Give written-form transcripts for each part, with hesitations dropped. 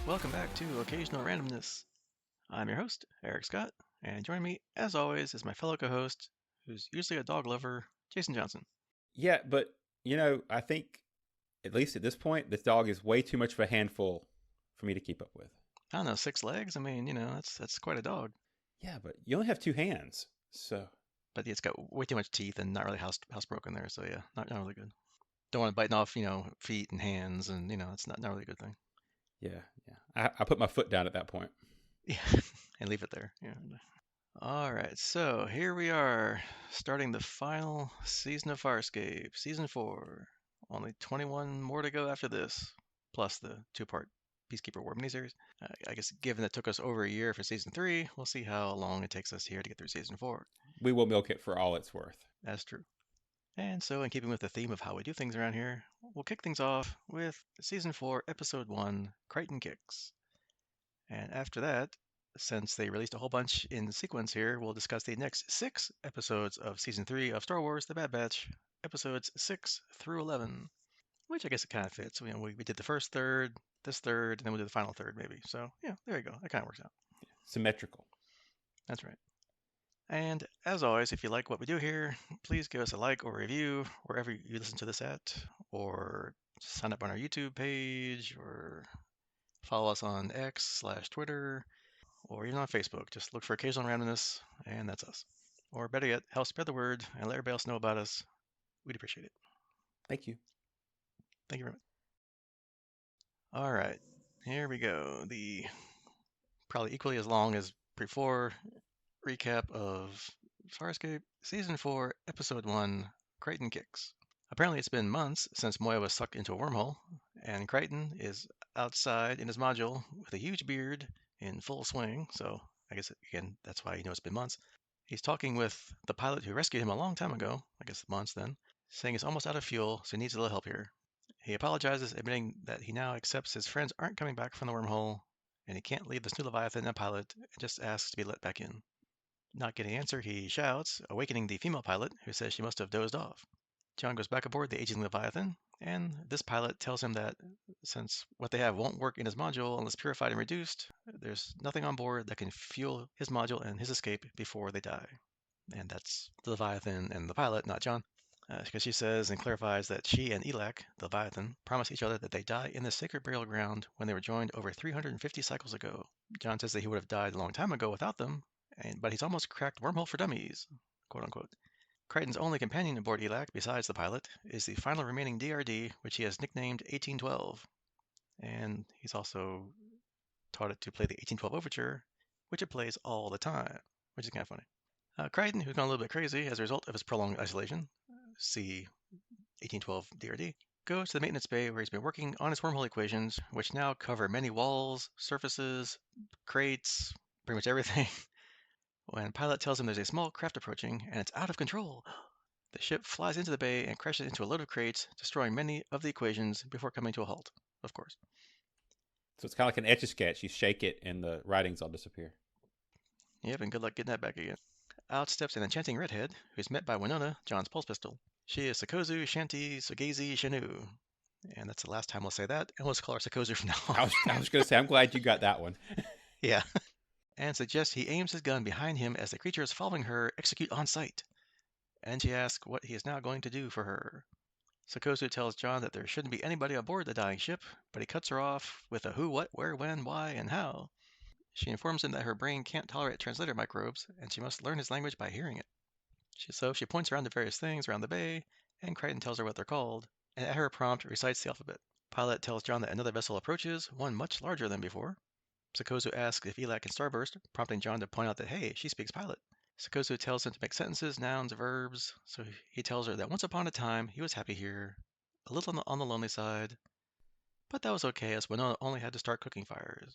Welcome back to Occasional Randomness. I'm your host, Eric Scott, and joining me, as always, is my fellow co-host, who's usually a dog lover, Jason Johnson. Yeah, but I think at least at this point, this dog is way too much of a handful for me to keep up with. I don't know, 6 legs? I mean, that's quite a dog. Yeah, but you only have two hands, so But it's got way too much teeth and not really housebroken there, so yeah, not really good. Don't want it biting off, feet and hands, and it's not really a good thing. yeah. I put my foot down at that point. Yeah, and leave it there. Yeah. All right, so here we are, starting the final season of Farscape, season 4. Only 21 more to go after this, plus the two-part Peacekeeper War miniseries. I guess given it took us over a year for season 3, we'll see how long it takes us here to get through season 4. We will milk it for all it's worth. That's true. And so, in keeping with the theme of how we do things around here, we'll kick things off with season 4, episode 1, Crichton Kicks. And after that, since they released a whole bunch in sequence here, we'll discuss the next 6 episodes of Season 3 of Star Wars The Bad Batch, episodes 6 through 11, which I guess it kind of fits. We did the first third, this third, and then we'll do the final third, maybe. So, yeah, there you go. That kind of works out. Symmetrical. That's right. And as always, if you like what we do here, please give us a like or review wherever you listen to this at, or sign up on our YouTube page, or follow us on X/Twitter, or even on Facebook. Just look for Occasional Randomness, and that's us. Or better yet, help spread the word and let everybody else know about us. We'd appreciate it. Thank you. Thank you very much. All right, here we go. The probably equally as long as before recap of Farscape Season 4, Episode 1, Crichton Kicks. Apparently, it's been months since Moya was sucked into a wormhole, and Crichton is outside in his module with a huge beard in full swing. So I guess, again, that's why it's been months. He's talking with the pilot who rescued him a long time ago, I guess months then, saying he's almost out of fuel, so he needs a little help here. He apologizes, admitting that he now accepts his friends aren't coming back from the wormhole, and he can't leave this new Leviathan a pilot, and just asks to be let back in. Not getting an answer, he shouts, awakening the female pilot, who says she must have dozed off. John goes back aboard the aging Leviathan, and this pilot tells him that since what they have won't work in his module unless purified and reduced, there's nothing on board that can fuel his module and his escape before they die. And that's the Leviathan and the pilot, not John. Because she says and clarifies that she and Elak, the Leviathan, promised each other that they die in the sacred burial ground when they were joined over 350 cycles ago. John says that he would have died a long time ago without them, but he's almost cracked wormhole for dummies, quote unquote. Crichton's only companion aboard ELAC, besides the pilot, is the final remaining DRD, which he has nicknamed 1812. And he's also taught it to play the 1812 Overture, which it plays all the time, which is kind of funny. Crichton, who's gone a little bit crazy as a result of his prolonged isolation, see 1812 DRD, goes to the maintenance bay where he's been working on his wormhole equations, which now cover many walls, surfaces, crates, pretty much everything. When pilot tells him there's a small craft approaching and it's out of control, the ship flies into the bay and crashes into a load of crates, destroying many of the equations before coming to a halt, of course. So it's kind of like an Etch-a-Sketch. You shake it and the writings all disappear. Yep, and good luck getting that back again. Out steps an enchanting redhead, who's met by Winona, John's pulse pistol. She is Sikozu Shanti Sugezi Shanu. And that's the last time we'll say that, and we'll just call her Sikozu from now on. I was going to say, I'm glad you got that one. Yeah. And suggests he aims his gun behind him as the creatures following her execute on sight. And she asks what he is now going to do for her. Sikozu tells John that there shouldn't be anybody aboard the dying ship, but he cuts her off with a who, what, where, when, why, and how. She informs him that her brain can't tolerate translator microbes, and she must learn his language by hearing it. So she points around to various things around the bay, and Crichton tells her what they're called, and at her prompt recites the alphabet. Pilot tells John that another vessel approaches, one much larger than before. Sikozu asks if Elak can starburst, prompting John to point out that, hey, she speaks pilot. Sikozu tells him to make sentences, nouns, verbs, so he tells her that once upon a time he was happy here, a little on the lonely side, but that was okay as Winona only had to start cooking fires.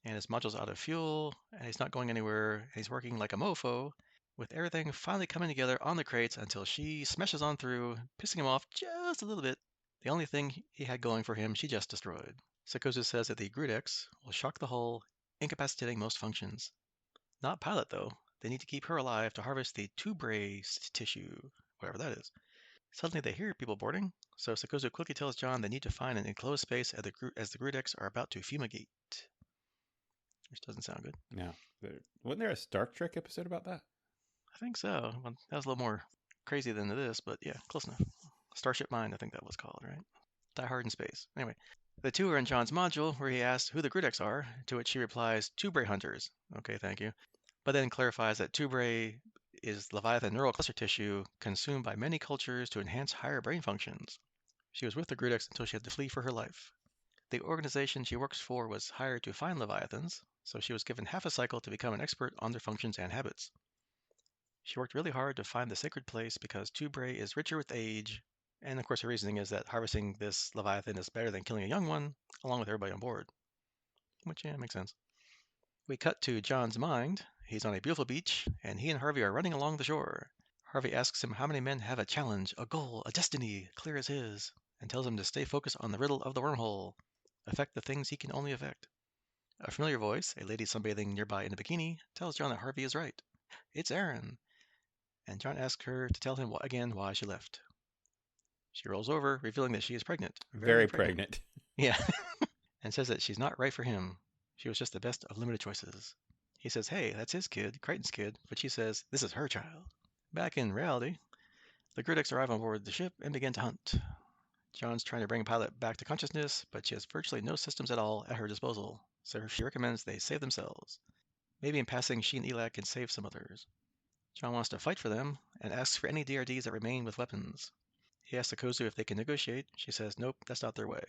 And his module's out of fuel, and he's not going anywhere, and he's working like a mofo, with everything finally coming together on the crates until she smashes on through, pissing him off just a little bit. The only thing he had going for him, she just destroyed. Sikozu says that the Grudex will shock the hull, incapacitating most functions. Not pilot, though. They need to keep her alive to harvest the tuberose tissue, whatever that is. Suddenly they hear people boarding, So Sikozu quickly tells John they need to find an enclosed space as the Grudex are about to fumigate. Which doesn't sound good. No. Wasn't there a Star Trek episode about that? I think so. Well, that was a little more crazy than this, but yeah, close enough. Starship Mine, I think that was called, right? Die Hard in Space. Anyway, the two are in John's module where he asks who the Grudex are, to which she replies, Tubrae hunters. Okay, thank you. But then clarifies that Tubrae is Leviathan neural cluster tissue consumed by many cultures to enhance higher brain functions. She was with the Grudex until she had to flee for her life. The organization she works for was hired to find Leviathans, so she was given half a cycle to become an expert on their functions and habits. She worked really hard to find the sacred place because Tubrae is richer with age, and of course her reasoning is that harvesting this Leviathan is better than killing a young one, along with everybody on board. Which, yeah, makes sense. We cut to John's mind. He's on a beautiful beach, and he and Harvey are running along the shore. Harvey asks him how many men have a challenge, a goal, a destiny, clear as his, and tells him to stay focused on the riddle of the wormhole, affect the things he can only affect. A familiar voice, a lady sunbathing nearby in a bikini, tells John that Harvey is right. It's Erin, and John asks her to tell him again why she left. She rolls over, revealing that she is pregnant. Very Very pregnant. pregnant. Yeah. And says that she's not right for him. She was just the best of limited choices. He says, hey, that's his kid, Crichton's kid, but she says, this is her child. Back in reality, the Grudex arrive on board the ship and begin to hunt. John's trying to bring Pilot back to consciousness, but she has virtually no systems at all at her disposal, so she recommends they save themselves. Maybe in passing, she and Eli can save some others. John wants to fight for them and asks for any DRDs that remain with weapons. He asks Sikozu if they can negotiate. She says, nope, that's not their way.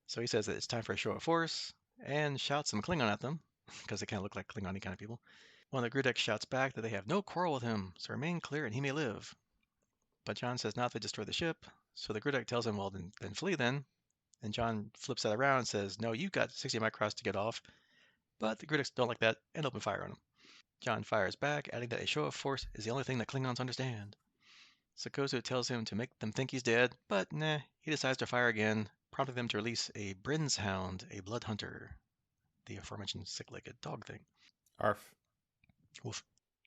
So he says that it's time for a show of force and shouts some Klingon at them, because they kind of look like Klingon kind of people. One of the Grudex shouts back that they have no quarrel with him, so remain clear and he may live. But John says not to destroy the ship, so the Grudex tells him, well, then flee then. And John flips that around and says, no, you've got 60 micros to get off. But the Grudex don't like that and open fire on him. John fires back, adding that a show of force is the only thing that Klingons understand. Sikozu tells him to make them think he's dead, but nah, he decides to fire again, prompting them to release a Bryn's hound, a blood hunter. The aforementioned sick-legged dog thing. Arf. Woof.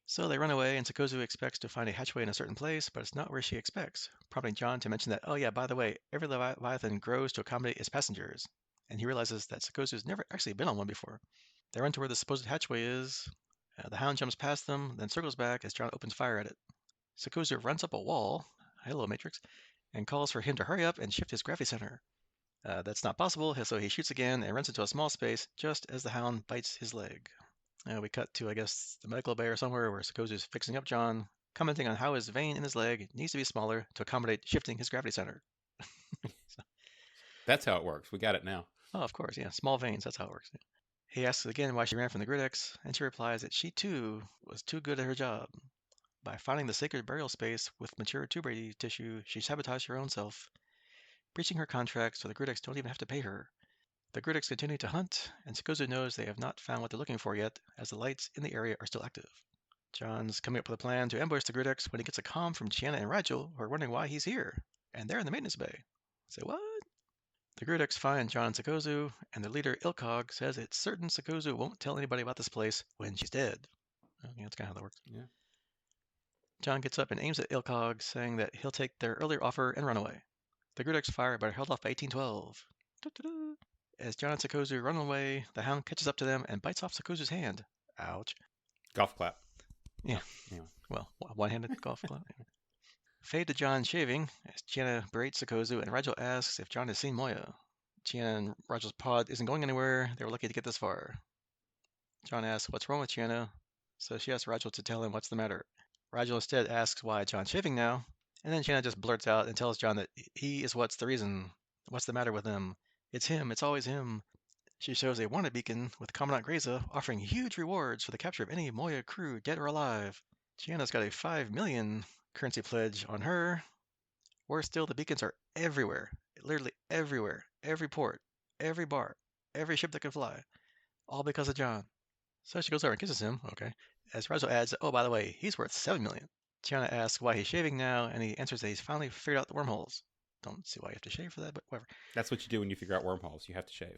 So they run away, and Sikozu expects to find a hatchway in a certain place, but it's not where she expects, prompting John to mention that, oh yeah, by the way, every Leviathan grows to accommodate its passengers, and he realizes that Sikozu's never actually been on one before. They run to where the supposed hatchway is. The hound jumps past them, then circles back as John opens fire at it. Sikozu runs up a wall, hello Matrix, and calls for him to hurry up and shift his gravity center. That's not possible, so he shoots again and runs into a small space just as the hound bites his leg. We cut to, I guess, the medical bay or somewhere where Sikozu is fixing up John, commenting on how his vein in his leg needs to be smaller to accommodate shifting his gravity center. So, That's how it works. We got it now. oh, of course, yeah, small veins, that's how it works. Yeah. He asks again why she ran from the Grudex, and she replies that she too was too good at her job. By finding the sacred burial space with mature Tubrae tissue, she sabotaged her own self, breaching her contract so the Grudex don't even have to pay her. The Grudex continue to hunt, and Sikozu knows they have not found what they're looking for yet, as the lights in the area are still active. John's coming up with a plan to ambush the Grudex when he gets a comm from Chiana and Rygel, who are wondering why he's here, and they're in the maintenance bay. Say what? The Grudex find John and Sikozu, and their leader Ilkog says it's certain Sikozu won't tell anybody about this place when she's dead. Yeah, that's kind of how that works. Yeah. John gets up and aims at Ilkog, saying that he'll take their earlier offer and run away. The Grudex fire, but are held off by 1812. Da-da-da. As John and Sikozu run away, the hound catches up to them and bites off Sikozu's hand. Ouch. Golf clap. Yeah. Anyway. Well, one-handed golf clap. Fade to John shaving, as Chiana berates Sikozu and Rygel asks if John has seen Moya. Chiana and Rygel's pod isn't going anywhere. They were lucky to get this far. John asks what's wrong with Chiana, so she asks Rygel to tell him what's the matter. Rygel instead asks why John's shaving now, and then Chiana just blurts out and tells John that he is what's the reason. What's the matter with him? It's him. It's always him. She shows a wanted beacon with Commandant Greza offering huge rewards for the capture of any Moya crew, dead or alive. Chiana's got a 5 million currency pledge on her. Worse still, the beacons are everywhere. Literally everywhere. Every port. Every bar. Every ship that can fly. All because of John. So she goes over and kisses him, okay. As Rygel adds, oh, by the way, he's worth 7 million. Chiana asks why he's shaving now, and he answers that he's finally figured out the wormholes. Don't see why you have to shave for that, but whatever. That's what you do when you figure out wormholes. You have to shave.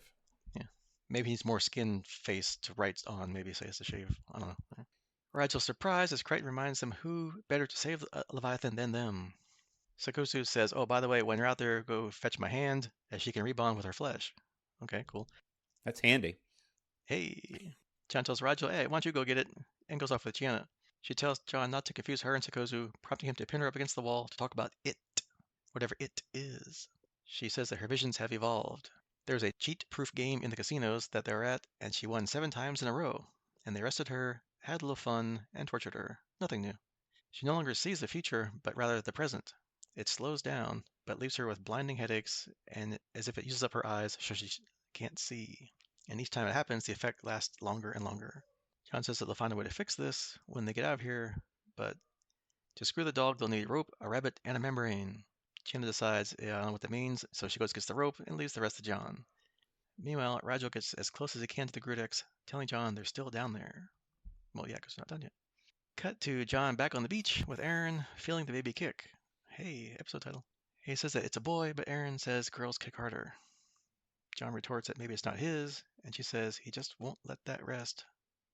Yeah. Maybe he's more skin face to write on, maybe so he has to shave. I don't know. Rygel's surprised as Crichton reminds them who better to save Leviathan than them. Sikozu says, oh, by the way, when you're out there, go fetch my hand, as she can rebond with her flesh. Okay, cool. That's handy. Hey. John tells Rygel, hey, why don't you go get it? And goes off with Chiana. She tells John not to confuse her and Sikozu, prompting him to pin her up against the wall to talk about it, whatever it is. She says that her visions have evolved. There's a cheat-proof game in the casinos that they're at, and she won 7 times in a row. And they arrested her, had a little fun, and tortured her. Nothing new. She no longer sees the future, but rather the present. It slows down, but leaves her with blinding headaches, and as if it uses up her eyes so she can't see. And each time it happens, the effect lasts longer and longer. John says that they'll find a way to fix this when they get out of here, but to screw the dog, they'll need rope, a rabbit, and a membrane. Chiana decides, yeah, I don't know what that means, so she goes gets the rope and leaves the rest to John. Meanwhile, Rygel gets as close as he can to the Grudex, telling John they're still down there. Well, yeah, because they're not done yet. Cut to John back on the beach with Aaron, feeling the baby kick. Hey, episode title. He says that it's a boy, but Aaron says girls kick harder. John retorts that maybe it's not his, and she says he just won't let that rest.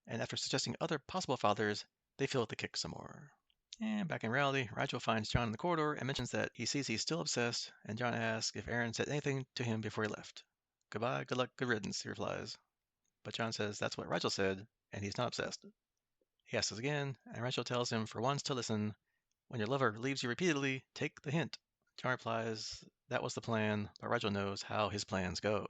And after suggesting other possible fathers, they feel the kick some more. And back in reality, Rygel finds John in the corridor and mentions that he sees he's still obsessed, and John asks if Aaron said anything to him before he left. Goodbye, good luck, good riddance, he replies. But John says that's what Rygel said, and he's not obsessed. He asks again, and Rachel tells him for once to listen. When your lover leaves you repeatedly, take the hint. John replies that was the plan, but Rachel knows how his plans go.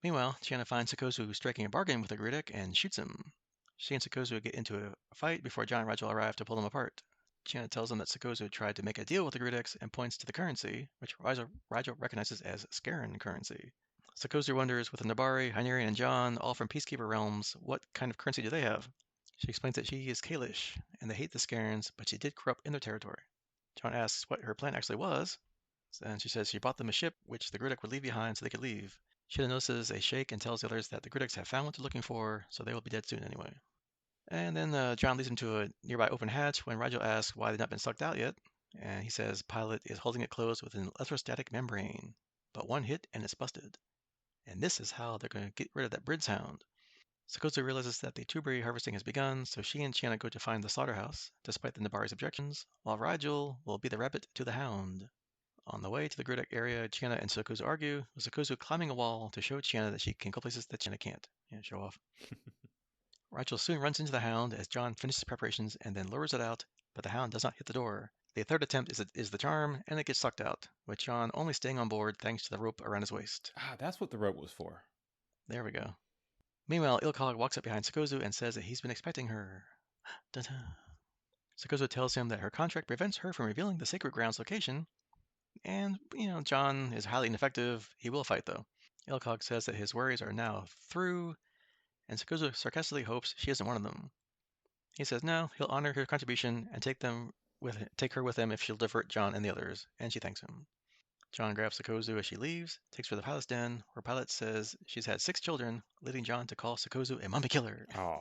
Meanwhile, Chiana finds Sikozu striking a bargain with the Grudic and shoots him. She and Sikozu get into a fight before John and Rachel arrive to pull them apart. Chiana tells them that Sikozu tried to make a deal with the Grudics and points to the currency, which Rygel recognizes as Scaran currency. Sikozu wonders, with the Nabari, Hynerian, and John, all from Peacekeeper realms, what kind of currency do they have? She explains that she is Kalish, and they hate the Scarans, but she did corrupt in their territory. John asks what her plan actually was, and she says she bought them a ship, which the Grudic would leave behind so they could leave. She then notices a shake and tells the others that the Grudics have found what they're looking for, so they will be dead soon anyway. And then John leads them to a nearby open hatch when Rygel asks why they've not been sucked out yet, and he says Pilot is holding it closed with an electrostatic membrane, but one hit and it's busted. And this is how they're going to get rid of that bridge sound. Sikozu realizes that the tuberry harvesting has begun, so she and Chiana go to find the slaughterhouse, despite the Nabari's objections, while Rygel will be the rabbit to the hound. On the way to the Grudic area, Chiana and Sikozu argue, with Sikozu climbing a wall to show Chiana that she can go places that Chiana can't. Yeah, show off. Rygel soon runs into the hound as John finishes preparations and then lures it out, but the hound does not hit the door. The third attempt is the charm, and it gets sucked out, with John only staying on board thanks to the rope around his waist. Ah, that's what the rope was for. There we go. Meanwhile, Ilkog walks up behind Sikozu and says that he's been expecting her. Da-da. Sikozu tells him that her contract prevents her from revealing the sacred ground's location, and, John is highly ineffective. He will fight, though. Ilkog says that his worries are now through, and Sikozu sarcastically hopes she isn't one of them. He says no, he'll honor her contribution and take her with him if she'll divert John and the others, and she thanks him. John grabs Sikozu as she leaves, takes her to the pilot's den, where Pilot says she's had 6 children, leading John to call Sikozu a mummy killer. Aw.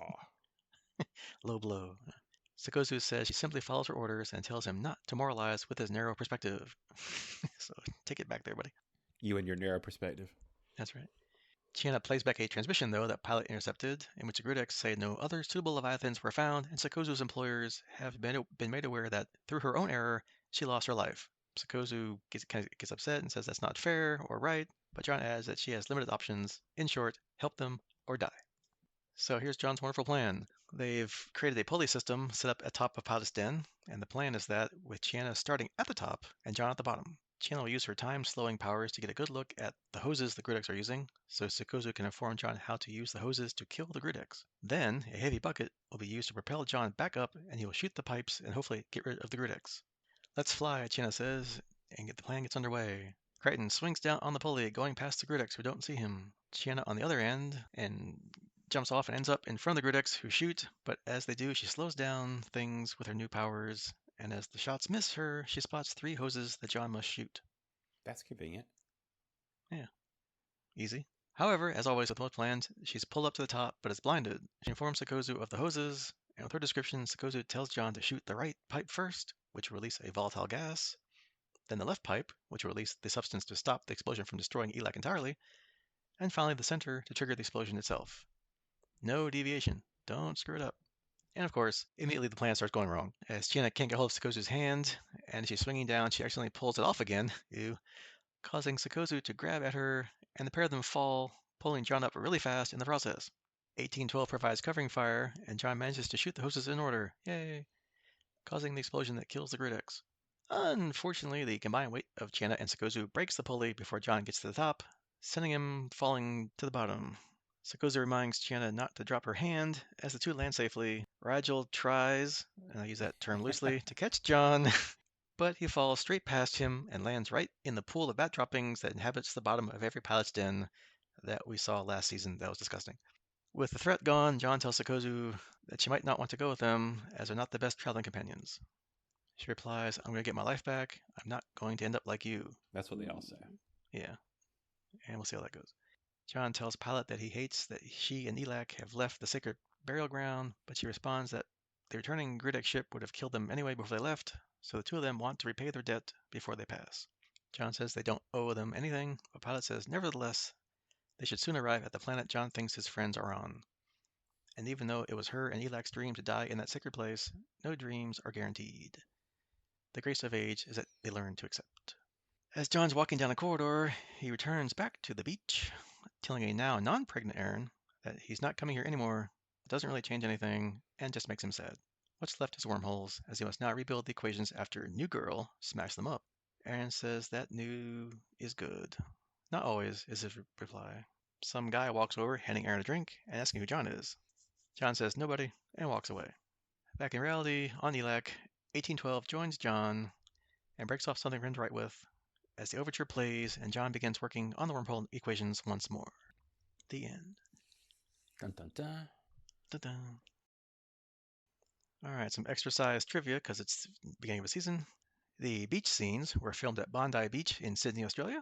Low blow. Sikozu says she simply follows her orders and tells him not to moralize with his narrow perspective. So take it back there, buddy. You and your narrow perspective. That's right. Chiana plays back a transmission, though, that Pilot intercepted, in which the Grudex say no other suitable Leviathans were found, and Sikozu's employers have been made aware that, through her own error, she lost her life. Sikozu gets upset and says that's not fair or right, but John adds that she has limited options. In short, help them or die. So here's John's wonderful plan. They've created a pulley system set up atop of Pilot's den, and the plan is that with Chiana starting at the top and John at the bottom, Chiana will use her time-slowing powers to get a good look at the hoses the Grudex are using, so Sikozu can inform John how to use the hoses to kill the Grudex. Then, a heavy bucket will be used to propel John back up, and he will shoot the pipes and hopefully get rid of the Grudex. Let's fly, Chiana says, and the plan gets underway. Crichton swings down on the pulley, going past the Grudex who don't see him. Chiana on the other end, and jumps off and ends up in front of the Grudex who shoot, but as they do, she slows down things with her new powers, and as the shots miss her, she spots 3 hoses that John must shoot. That's convenient. Yeah, easy. However, as always with most plans, she's pulled up to the top, but is blinded. She informs Sikozu of the hoses, and with her description, Sikozu tells John to shoot the right pipe first, which will release a volatile gas, then the left pipe, which will release the substance to stop the explosion from destroying Elac entirely, and finally the center to trigger the explosion itself. No deviation. Don't screw it up. And of course, immediately the plan starts going wrong. As Chiana can't get hold of Sikozu's hand, and she's swinging down, she accidentally pulls it off again, causing Sikozu to grab at her, and the pair of them fall, pulling John up really fast in the process. 1812 provides covering fire, and John manages to shoot the hoses in order. Yay! Causing the explosion that kills the Gridex. Unfortunately, the combined weight of Chiana and Sikozu breaks the pulley before John gets to the top, sending him falling to the bottom. Sikozu reminds Chiana not to drop her hand as the two land safely. Rygel tries, and I use that term loosely, to catch John, but he falls straight past him and lands right in the pool of bat droppings that inhabits the bottom of every pilot's den that we saw last season. That was disgusting. With the threat gone, John tells Sikozu that she might not want to go with them, as they're not the best traveling companions. She replies, I'm going to get my life back. I'm not going to end up like you. That's what they all say. Yeah, and we'll see how that goes. John tells Pilot that he hates that she and Elak have left the sacred burial ground, but she responds that the returning Gridex ship would have killed them anyway before they left, so the two of them want to repay their debt before they pass. John says they don't owe them anything, but Pilot says, nevertheless, they should soon arrive at the planet John thinks his friends are on. And even though it was her and Elak's dream to die in that sacred place, no dreams are guaranteed. The grace of age is that they learn to accept. As John's walking down a corridor, he returns back to the beach, telling a now non-pregnant Aaron that he's not coming here anymore. It doesn't really change anything, and just makes him sad. What's left is wormholes, as he must now rebuild the equations after New Girl smashed them up. Aaron says that new is good. Not always, is his reply. Some guy walks over, handing Aaron a drink, and asking who John is. John says nobody, and walks away. Back in reality, on Elak, 1812 joins John and breaks off something friends right with as the overture plays and John begins working on the wormhole equations once more. The end. Dun, dun, dun. Dun-dun. All right, some exercise trivia because it's the beginning of a season. The beach scenes were filmed at Bondi Beach in Sydney, Australia.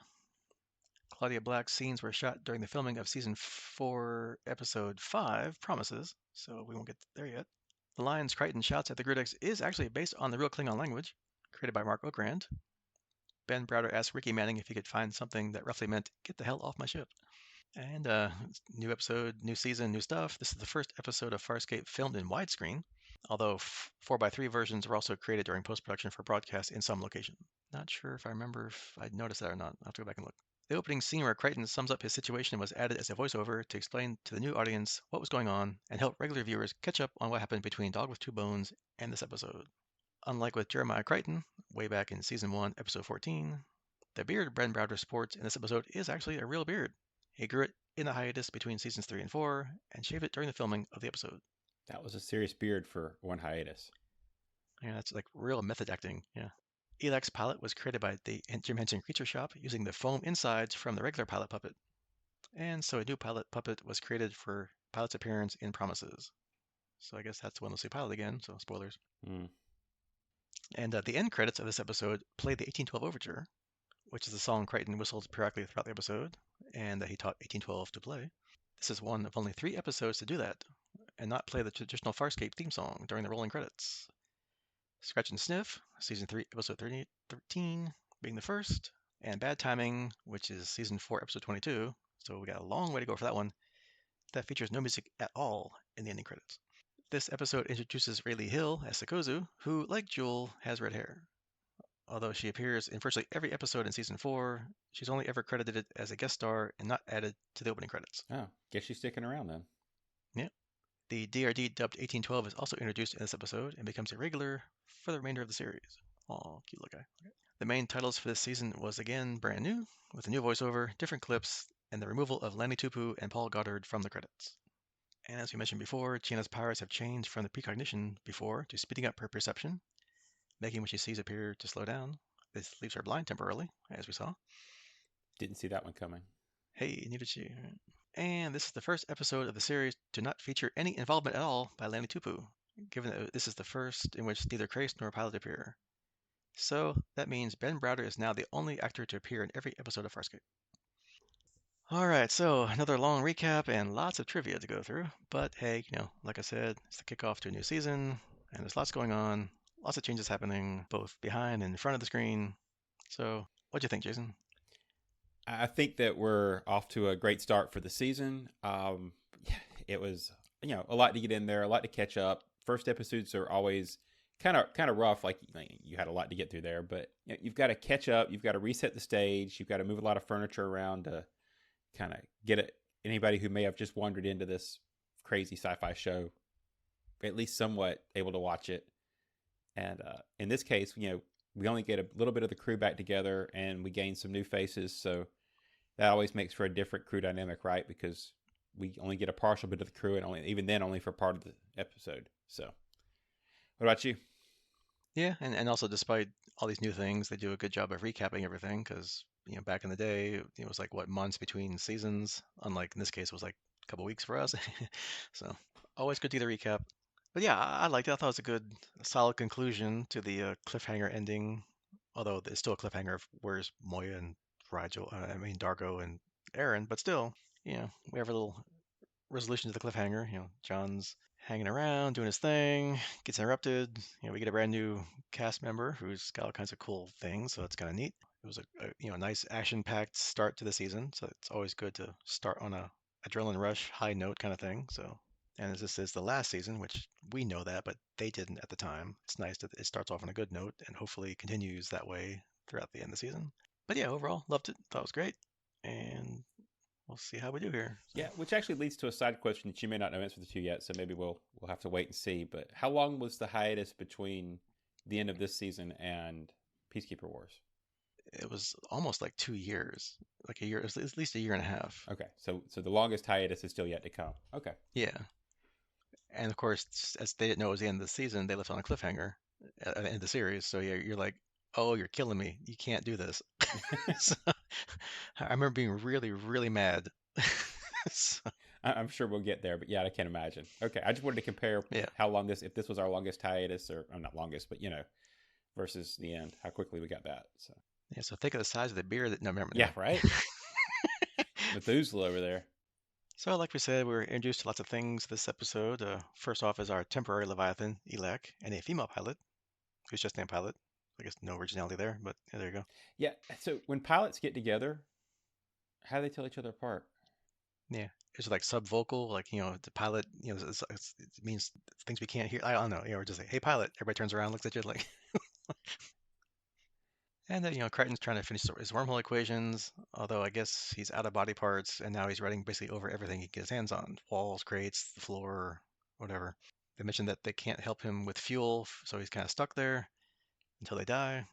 Claudia Black's scenes were shot during the filming of season 4, episode 5, Promises, so we won't get there yet. The lines Crichton shouts at the Gridex is actually based on the real Klingon language, created by Mark Okrand. Ben Browder asked Ricky Manning if he could find something that roughly meant, get the hell off my ship. And new episode, new season, new stuff. This is the first episode of Farscape filmed in widescreen, although 4:3 versions were also created during post-production for broadcast in some location. Not sure if I remember if I'd noticed that or not. I'll have to go back and look. The opening scene where Crichton sums up his situation was added as a voiceover to explain to the new audience what was going on and help regular viewers catch up on what happened between Dog with Two Bones and this episode. Unlike with Jeremiah Crichton, way back in season 1, episode 14, the beard Ben Browder sports in this episode is actually a real beard. He grew it in the hiatus between seasons 3 and 4 and shaved it during the filming of the episode. That was a serious beard for one hiatus. Yeah, that's like real method acting. Yeah. Elak's pilot was created by the Jim Henson Creature Shop using the foam insides from the regular pilot puppet. And so a new pilot puppet was created for Pilot's appearance in Promises. So I guess that's when we'll see Pilot again, so spoilers. And the end credits of this episode play the 1812 Overture, which is the song Crichton whistles periodically throughout the episode, and that he taught 1812 to play. This is one of only 3 episodes to do that, and not play the traditional Farscape theme song during the rolling credits. Scratch and Sniff, Season 3, Episode 13, being the first, and Bad Timing, which is Season 4, Episode 22, so we got a long way to go for that one. That features no music at all in the ending credits. This episode introduces Rayleigh Hill as Sikozu, who, like Jewel, has red hair. Although she appears in virtually every episode in Season 4, she's only ever credited as a guest star and not added to the opening credits. Oh, guess she's sticking around then. Yeah. The DRD dubbed 1812 is also introduced in this episode and becomes a regular for the remainder of the series. Aw, cute little guy. Okay. The main titles for this season was again brand new, with a new voiceover, different clips, and the removal of Lanny Tupu and Paul Goddard from the credits. And as we mentioned before, Chiana's powers have changed from the precognition before to speeding up her perception, making what she sees appear to slow down. This leaves her blind temporarily, as we saw. Didn't see that one coming. Hey, neither did she. And this is the first episode of the series to not feature any involvement at all by Lanny Tupu, given that this is the first in which neither Crace nor Pilot appear. So that means Ben Browder is now the only actor to appear in every episode of Farscape. All right, so another long recap and lots of trivia to go through. But hey, like I said, it's the kickoff to a new season, and there's lots going on, lots of changes happening, both behind and in front of the screen. So, what do you think, Jason? I think that we're off to a great start for the season. It was, a lot to get in there, a lot to catch up. first episodes are always kind of rough. Like you had a lot to get through there, but you've got to catch up. You've got to reset the stage. You've got to move a lot of furniture around to kind of get it. Anybody who may have just wandered into this crazy sci-fi show, at least somewhat able to watch it. And in this case, we only get a little bit of the crew back together, and we gain some new faces. So that always makes for a different crew dynamic, right? Because we only get a partial bit of the crew, and even then only for part of the episode. So, what about you? Yeah, and also despite all these new things, they do a good job of recapping everything because, back in the day, it was like what, months between seasons, unlike in this case, it was like a couple weeks for us. So always good to get a recap. But yeah, I liked it. I thought it was a good, solid conclusion to the cliffhanger ending. Although it's still a cliffhanger of where's Moya and Rygel, I mean Dargo and Aaron, but still, we have a little resolution to the cliffhanger. John's hanging around, doing his thing, gets interrupted. We get a brand new cast member who's got all kinds of cool things, so that's kind of neat. It was a nice action-packed start to the season, so it's always good to start on a adrenaline rush, high note kind of thing. So, and as this is the last season, which we know that, but they didn't at the time. It's nice that it starts off on a good note and hopefully continues that way throughout the end of the season. But yeah, overall, loved it. Thought it was great, and we'll see how we do here. So. Yeah, which actually leads to a side question that you may not know answer to yet, so maybe we'll have to wait and see. But how long was the hiatus between the end of this season and Peacekeeper Wars? It was almost like 2 years, like a year, at least a year and a half. Okay, so the longest hiatus is still yet to come. Okay. Yeah. And of course, as they didn't know it was the end of the season, they left on a cliffhanger at the end of the series. So yeah, you're like, oh, you're killing me. You can't do this. So, I remember being really, really mad. So, I'm sure we'll get there, but yeah, I can't imagine. Okay, I just wanted to compare yeah. how long if this was our longest hiatus, or not longest, but versus the end, how quickly we got that. So Yeah. So think of the size of the beer that, no, remember, yeah, never. right. Methuselah over there. So, like we said, we're introduced to lots of things this episode. First off is our temporary Leviathan, Elec, and a female pilot who's just named Pilot. I guess no originality there, but yeah, there you go. Yeah. So when pilots get together, how do they tell each other apart? Yeah, it's like subvocal, like the pilot. It means things we can't hear. I don't know. We're just like, hey, pilot. Everybody turns around, looks at you like, and then Crichton's trying to finish his wormhole equations. Although I guess he's out of body parts, and now he's writing basically over everything he can get his hands on: walls, crates, the floor, whatever. They mentioned that they can't help him with fuel, so he's kind of stuck there until they die.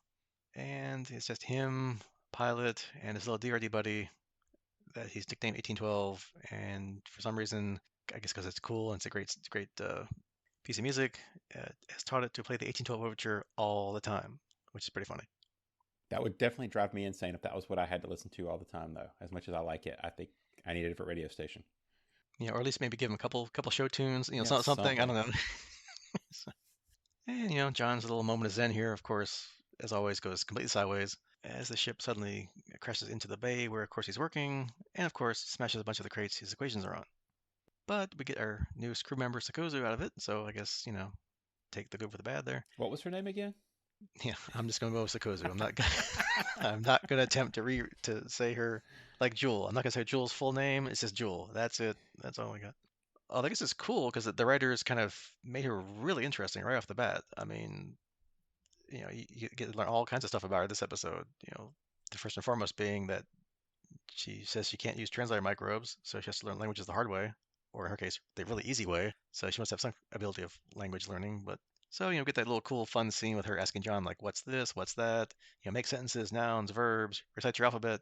And it's just him, pilot, and his little DRD buddy that he's nicknamed 1812, and for some reason, I guess because it's cool and it's a great piece of music, has taught it to play the 1812 overture all the time, which is pretty funny. That would definitely drive me insane if that was what I had to listen to all the time, though. As much as I like it, I think I need a different radio station. Or at least maybe give him a couple show tunes, Yeah, something. I don't something. know. So, and John's little moment of zen here, of course, as always, goes completely sideways as the ship suddenly crashes into the bay where, of course, he's working, and of course, smashes a bunch of the crates his equations are on. But we get our newest crew member Sikozu out of it, so I guess take the good with the bad there. What was her name again? Yeah, I'm just gonna go with Sikozu. I'm not gonna I'm not gonna attempt to say her like Jewel. I'm not gonna say Jewel's full name. It's just Jewel. That's it. That's all we got. Oh, I guess it's cool because the writers kind of made her really interesting right off the bat. I mean, you get to learn all kinds of stuff about her this episode. The first and foremost being that she says she can't use translator microbes, so she has to learn languages the hard way, or in her case, the really easy way. So she must have some ability of language learning. But so get that little cool fun scene with her asking John like, "What's this? What's that?" Make sentences, nouns, verbs, recite your alphabet,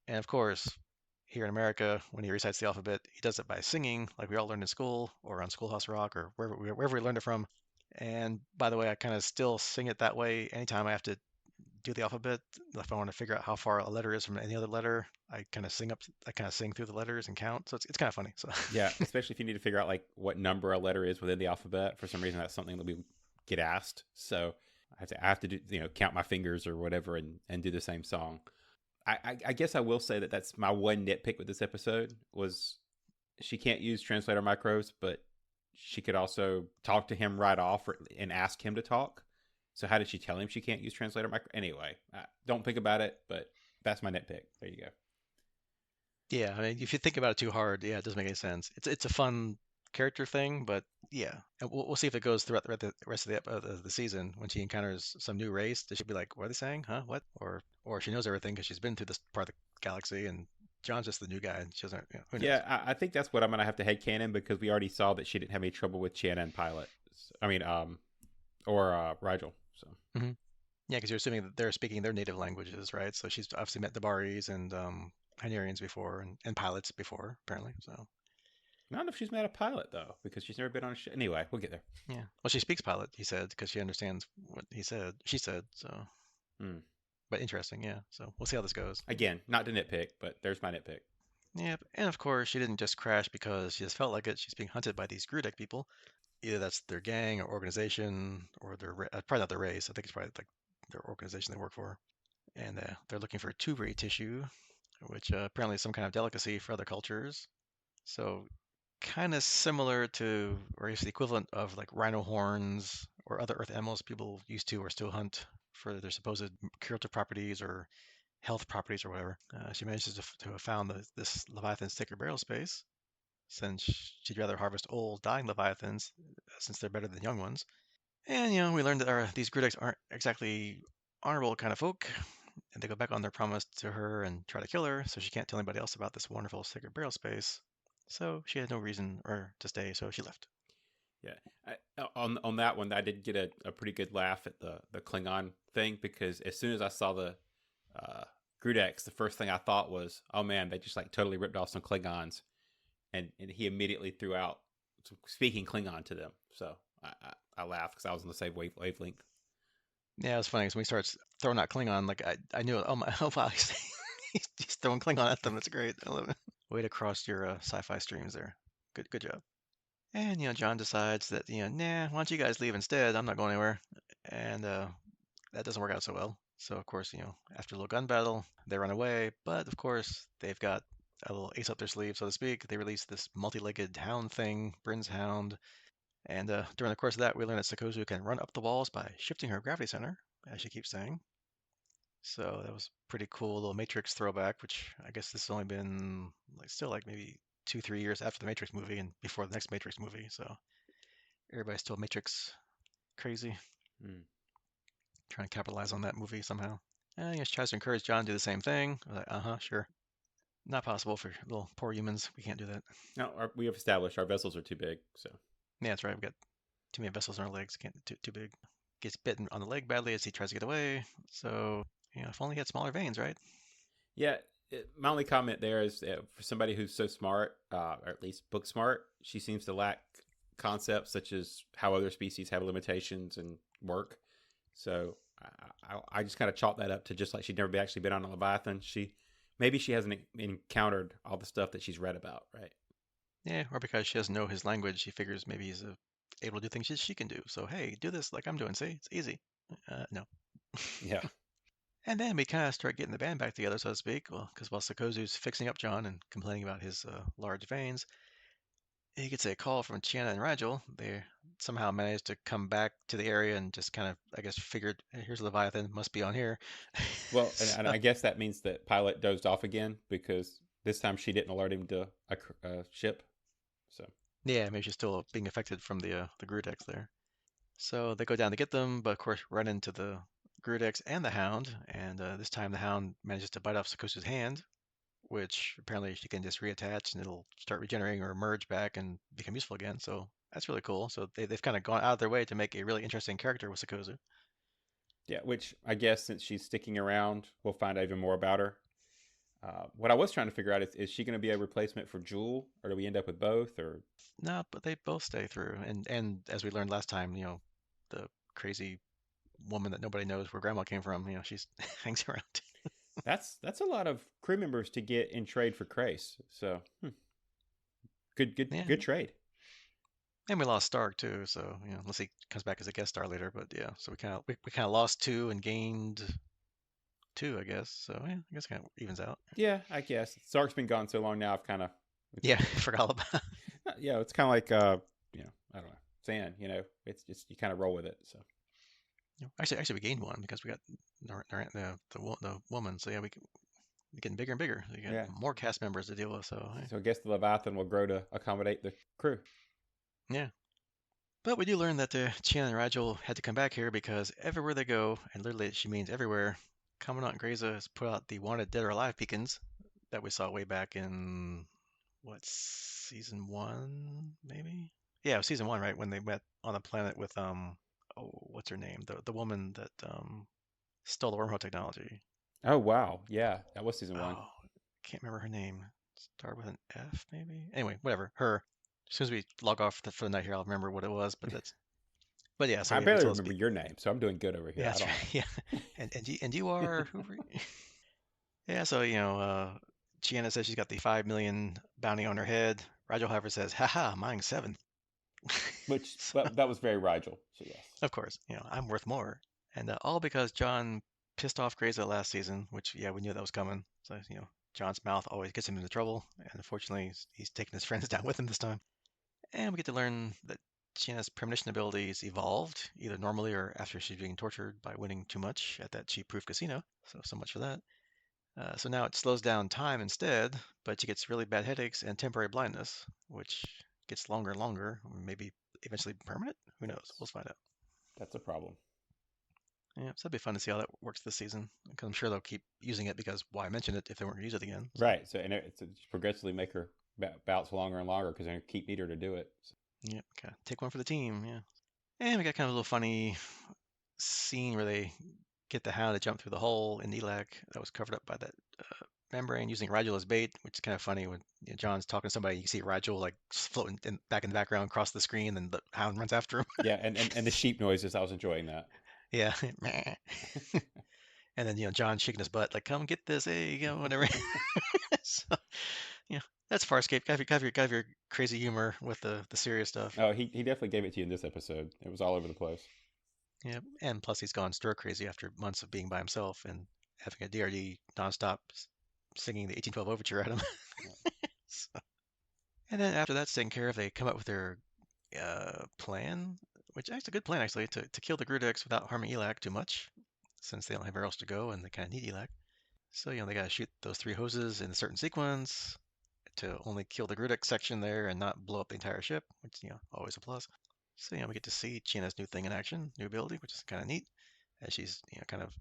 and of course, here in America, when he recites the alphabet, he does it by singing, like we all learned in school or on Schoolhouse Rock or wherever we learned it from. And by the way, I kind of still sing it that way anytime I have to do the alphabet. If I want to figure out how far a letter is from any other letter, I kind of sing through the letters and count. So it's kind of funny. So Yeah, especially if you need to figure out like what number a letter is within the alphabet. For some reason, that's something that we get asked. So I have to do count my fingers or whatever and do the same song. I guess I will say that that's my one nitpick with this episode was she can't use translator microbes, but she could also talk to him right off and ask him to talk. So how did she tell him she can't use translator micro? Anyway, don't think about it, but that's my nitpick. There you go. yeah, I mean, if you think about it too hard, yeah, it doesn't make any sense. It's a fun character thing, but Yeah, and we'll see if it goes throughout the rest of the season. When she encounters some new race, does she be like, "What are they saying? Huh? What?" Or she knows everything because she's been through this part of the galaxy, and John's just the new guy, and she doesn't. Who knows? Yeah, I think that's what I'm gonna have to headcanon because we already saw that she didn't have any trouble with Chiana and Pilot. I mean, or Rygel. So Hmm. Yeah, because you're assuming that they're speaking their native languages, right? So she's obviously met the Baris and Hynerians before, and pilots before, apparently. So I don't know if she's met a pilot though because she's never been on a ship. Anyway, we'll get there. yeah, well, she speaks pilot, he said, because she understands what he said. She said so. Hmm. But interesting, yeah. So we'll see how this goes. Again, not to nitpick, but there's my nitpick. Yep, and of course she didn't just crash because she just felt like it. She's being hunted by these Grudek people. Either that's their gang or organization, or probably not their race. I think it's probably like their organization they work for, and they're looking for tuberary tissue, which apparently is some kind of delicacy for other cultures. So kind of similar to, or it's the equivalent of like rhino horns or other earth animals people used to or still hunt for their supposed curative properties or health properties or whatever. She manages to have found this Leviathan sacred burial space, since she'd rather harvest old, dying Leviathans since they're better than young ones. And, we learned that these Grudeks aren't exactly honorable kind of folk, and they go back on their promise to her and try to kill her, so she can't tell anybody else about this wonderful sacred burial space. So she had no reason or to stay, so she left. Yeah, on that one, I did get a pretty good laugh at the Klingon thing because as soon as I saw the uh, Grudex, the first thing I thought was, oh man, they just like totally ripped off some Klingons, and he immediately threw out speaking Klingon to them. So I laughed because I was on the same wavelength. Yeah, it was funny. So when he starts throwing out Klingon, like I knew, oh my, oh wow, he's throwing Klingon at them. That's great. I love it. Way to cross your sci-fi streams there. Good job. And John decides that nah, why don't you guys leave instead? I'm not going anywhere. And that doesn't work out so well. So of course, after a little gun battle, they run away. But of course, they've got a little ace up their sleeve, so to speak. They release this multi-legged hound thing, Bryn's hound. And during the course of that, we learn that Sikozu can run up the walls by shifting her gravity center, as she keeps saying. So that was pretty cool little Matrix throwback, which I guess this has only been like still like maybe 2, 3 years after the Matrix movie and before the next Matrix movie. So everybody's still Matrix crazy, Mm. trying to capitalize on that movie somehow. And she tries to encourage John to do the same thing. I was like, sure. Not possible for little poor humans. We can't do that. Now we have established our vessels are too big, so Yeah, that's right. We've got too many vessels in our legs. Can't too big. Gets bitten on the leg badly as he tries to get away. So, if only he had smaller veins, right? yeah. My only comment there is for somebody who's so smart, or at least book smart, she seems to lack concepts such as how other species have limitations and work. So I just kind of chalk that up to just like she'd never actually been on a Leviathan. Maybe she hasn't encountered all the stuff that she's read about, right? Yeah, or because she doesn't know his language, she figures maybe he's able to do things she can do. So, hey, do this like I'm doing. See, it's easy. No. Yeah. And then we kind of start getting the band back together, so to speak. Well, because while Sikozu's fixing up John and complaining about his large veins, he gets a call from Chiana and Rygel. They somehow managed to come back to the area and just kind of, I guess, figured, "Hey, here's Leviathan, must be on here." Well, and So, I guess that means that Pilot dozed off again because this time she didn't alert him to a ship. So yeah, maybe she's still being affected from the Grudex there. So they go down to get them, but of course run into the Grudex and the Hound, and this time the Hound manages to bite off Sakusa's hand, which apparently she can just reattach and it'll start regenerating or merge back and become useful again. So that's really cool. So they've kind of gone out of their way to make a really interesting character with Sikozu. yeah, which I guess since she's sticking around, we'll find out even more about her. What I was trying to figure out is she going to be a replacement for Jewel, or do we end up with both? Or No, but they both stay through. And as we learned last time, the crazy woman that nobody knows where grandma came from, she's hangs around. that's a lot of crew members to get in trade for Crace. So Yeah. good trade. And we lost Stark too, so unless he comes back as a guest star later. But yeah, so we kind of lost two and gained two, I guess. So yeah, I guess it kind of evens out. Yeah, I guess Sark's been gone so long now. I've kind of Yeah, I forgot all about. yeah, it's kind of like I don't know, saying it's just you kind of roll with it. So Actually, we gained one because we got the woman. So yeah, we're getting bigger and bigger. You got yeah, more cast members to deal with. So so I guess the Leviathan will grow to accommodate the crew. yeah. But we do learn that Chiana and Rygel had to come back here because everywhere they go, and literally she means everywhere, Commandant Greza has put out the wanted dead or alive beacons that we saw way back in, what, season one, maybe? Yeah, it was season one, right? When they met on the planet with, oh, what's her name? The woman that stole the wormhole technology. Oh wow, yeah, that was season one. Oh, can't remember her name. Start with an F, maybe? Anyway, whatever. Her. As soon as we log off for the night here, I'll remember what it was, but yeah, so I we barely saw this. remember your name, so I'm doing good over here. Yeah, I that's don't right. Yeah, know. and you are who? Yeah, so Chiana says she's got the 5 million bounty on her head. Rigel, however, says, "Haha, mine's seven." Which, So, but that was very Rigel. So yes. of course, I'm worth more, and all because John pissed off Grayza last season, which yeah, we knew that was coming. So John's mouth always gets him into trouble, and unfortunately, he's taking his friends down with him this time. And we get to learn that Chiana's premonition abilities evolved, either normally or after she's being tortured by winning too much at that cheap-proof casino. So much for that. So now it slows down time instead, but she gets really bad headaches and temporary blindness, which gets longer and longer, or maybe eventually permanent. Who knows? We'll That's find out. that's a problem. Yeah, so it'd be fun to see how that works this season, because I'm sure they'll keep using it because why mention it if they weren't going to use it again? So Right. So and it's progressively make her bouts longer and longer because they keep need her to do it. So, yeah, okay. Take one for the team. Yeah, and we got kind of a little funny scene where they get the hound to jump through the hole in Elac that was covered up by that membrane using Rigel as bait, which is kind of funny when John's talking to somebody. You can see Rigel like floating back in the background across the screen, and the hound runs after him. yeah, and the sheep noises. I was enjoying that. Yeah, and then John shaking his butt like, "Come get this, hey, whatever." So yeah, that's Farscape. Got your crazy humor with the serious stuff. Oh, he definitely gave it to you in this episode. It was all over the place. Yeah, and plus he's gone stir crazy after months of being by himself and having a DRD nonstop singing the 1812 overture at him. Yeah. So, and then after that's taken care of, they come up with their plan, which is a good plan actually, to kill the Grudex without harming Elac too much, since they don't have anywhere else to go and they kind of need Elac. So they got to shoot those three hoses in a certain sequence to only kill the Grudex section there and not blow up the entire ship, which always a plus. So we get to see Chiana's new thing in action, new ability, which is kind of neat, as she's kind of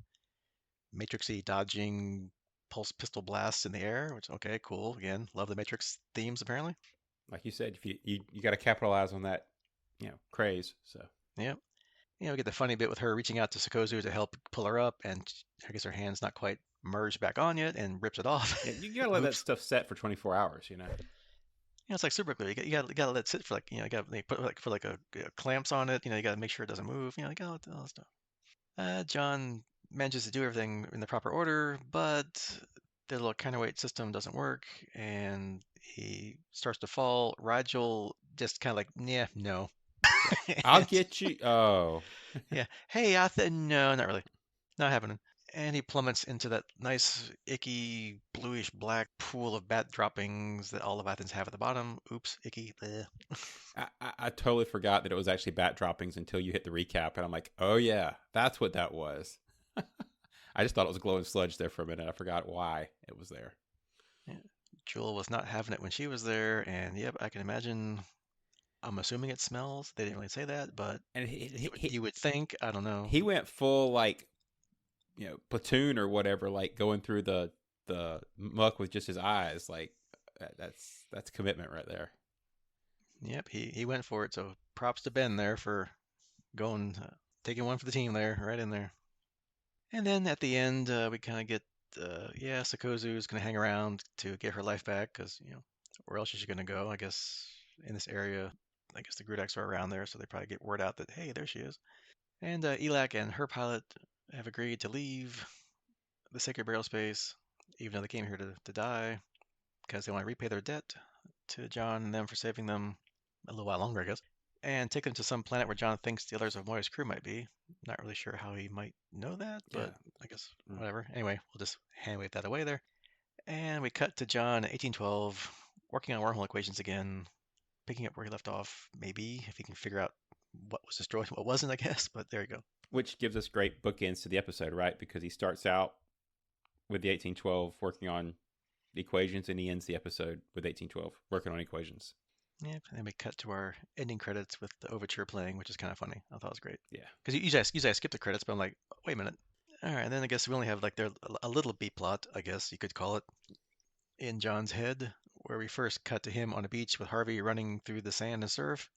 matrixy dodging pulse pistol blasts in the air, which okay, cool. Again, love the Matrix themes apparently. Like you said, if you got to capitalize on that, craze. So Yeah. We get the funny bit with her reaching out to Sikozu to help pull her up, and I guess her hand's not quite merged back on yet, and rips it off. yeah, you got to let that Oops. stuff set for 24 hours. It's like super glue. You got to let it sit for like you got they put like for like a clamps on it. You got to make sure it doesn't move. You got all that stuff. John manages to do everything in the proper order, but the little counterweight system doesn't work, and he starts to fall. Rigel just kind of like, yeah, no. Yeah, I'll And, get you. Oh, yeah, hey, I thought no, not really, not happening. And he plummets into that nice, icky, bluish black pool of bat droppings that all Leviathans have at the bottom. Oops, icky. Bleh. I totally forgot that it was actually bat droppings until you hit the recap, and I'm like, oh yeah, that's what that was. I just thought it was glowing sludge there for a minute. I forgot why it was there. Yeah. Jewel was not having it when she was there, and yep, I can imagine. I'm assuming it smells. They didn't really say that, but And you would think. I don't know. he went full like platoon or whatever, like going through the muck with just his eyes. Like that's commitment right there. Yep, he went for it. So props to Ben there for going, taking one for the team there, right in there. And then at the end, we kind of get, yeah, Sikozu's going to hang around to get her life back because, where else is she going to go? I guess in this area, I guess the Grudex are around there, so they probably get word out that, hey, there she is. And Elac and her pilot have agreed to leave the sacred burial space, even though they came here to die, because they want to repay their debt to John and them for saving them a little while longer, I guess, and take them to some planet where John thinks the others of Moya's crew might be. Not really sure how he might know that, Yeah. but I guess whatever. Anyway, we'll just hand wave that away there. And we cut to John, 1812, working on wormhole equations again, picking up where he left off, maybe, if he can figure out what was destroyed, what wasn't, I guess, but there you go. Which gives us great bookends to the episode, right? Because he starts out with the 1812 working on equations, and he ends the episode with 1812 working on equations. Yeah, and then we cut to our ending credits with the overture playing, which is kind of funny. I thought it was great. Yeah, Because usually I skip the credits, but I'm like, wait a minute. All right, and then I guess we only have like a little B plot, I guess you could call it, in John's head, where we first cut to him on a beach with Harvey running through the sand and surf,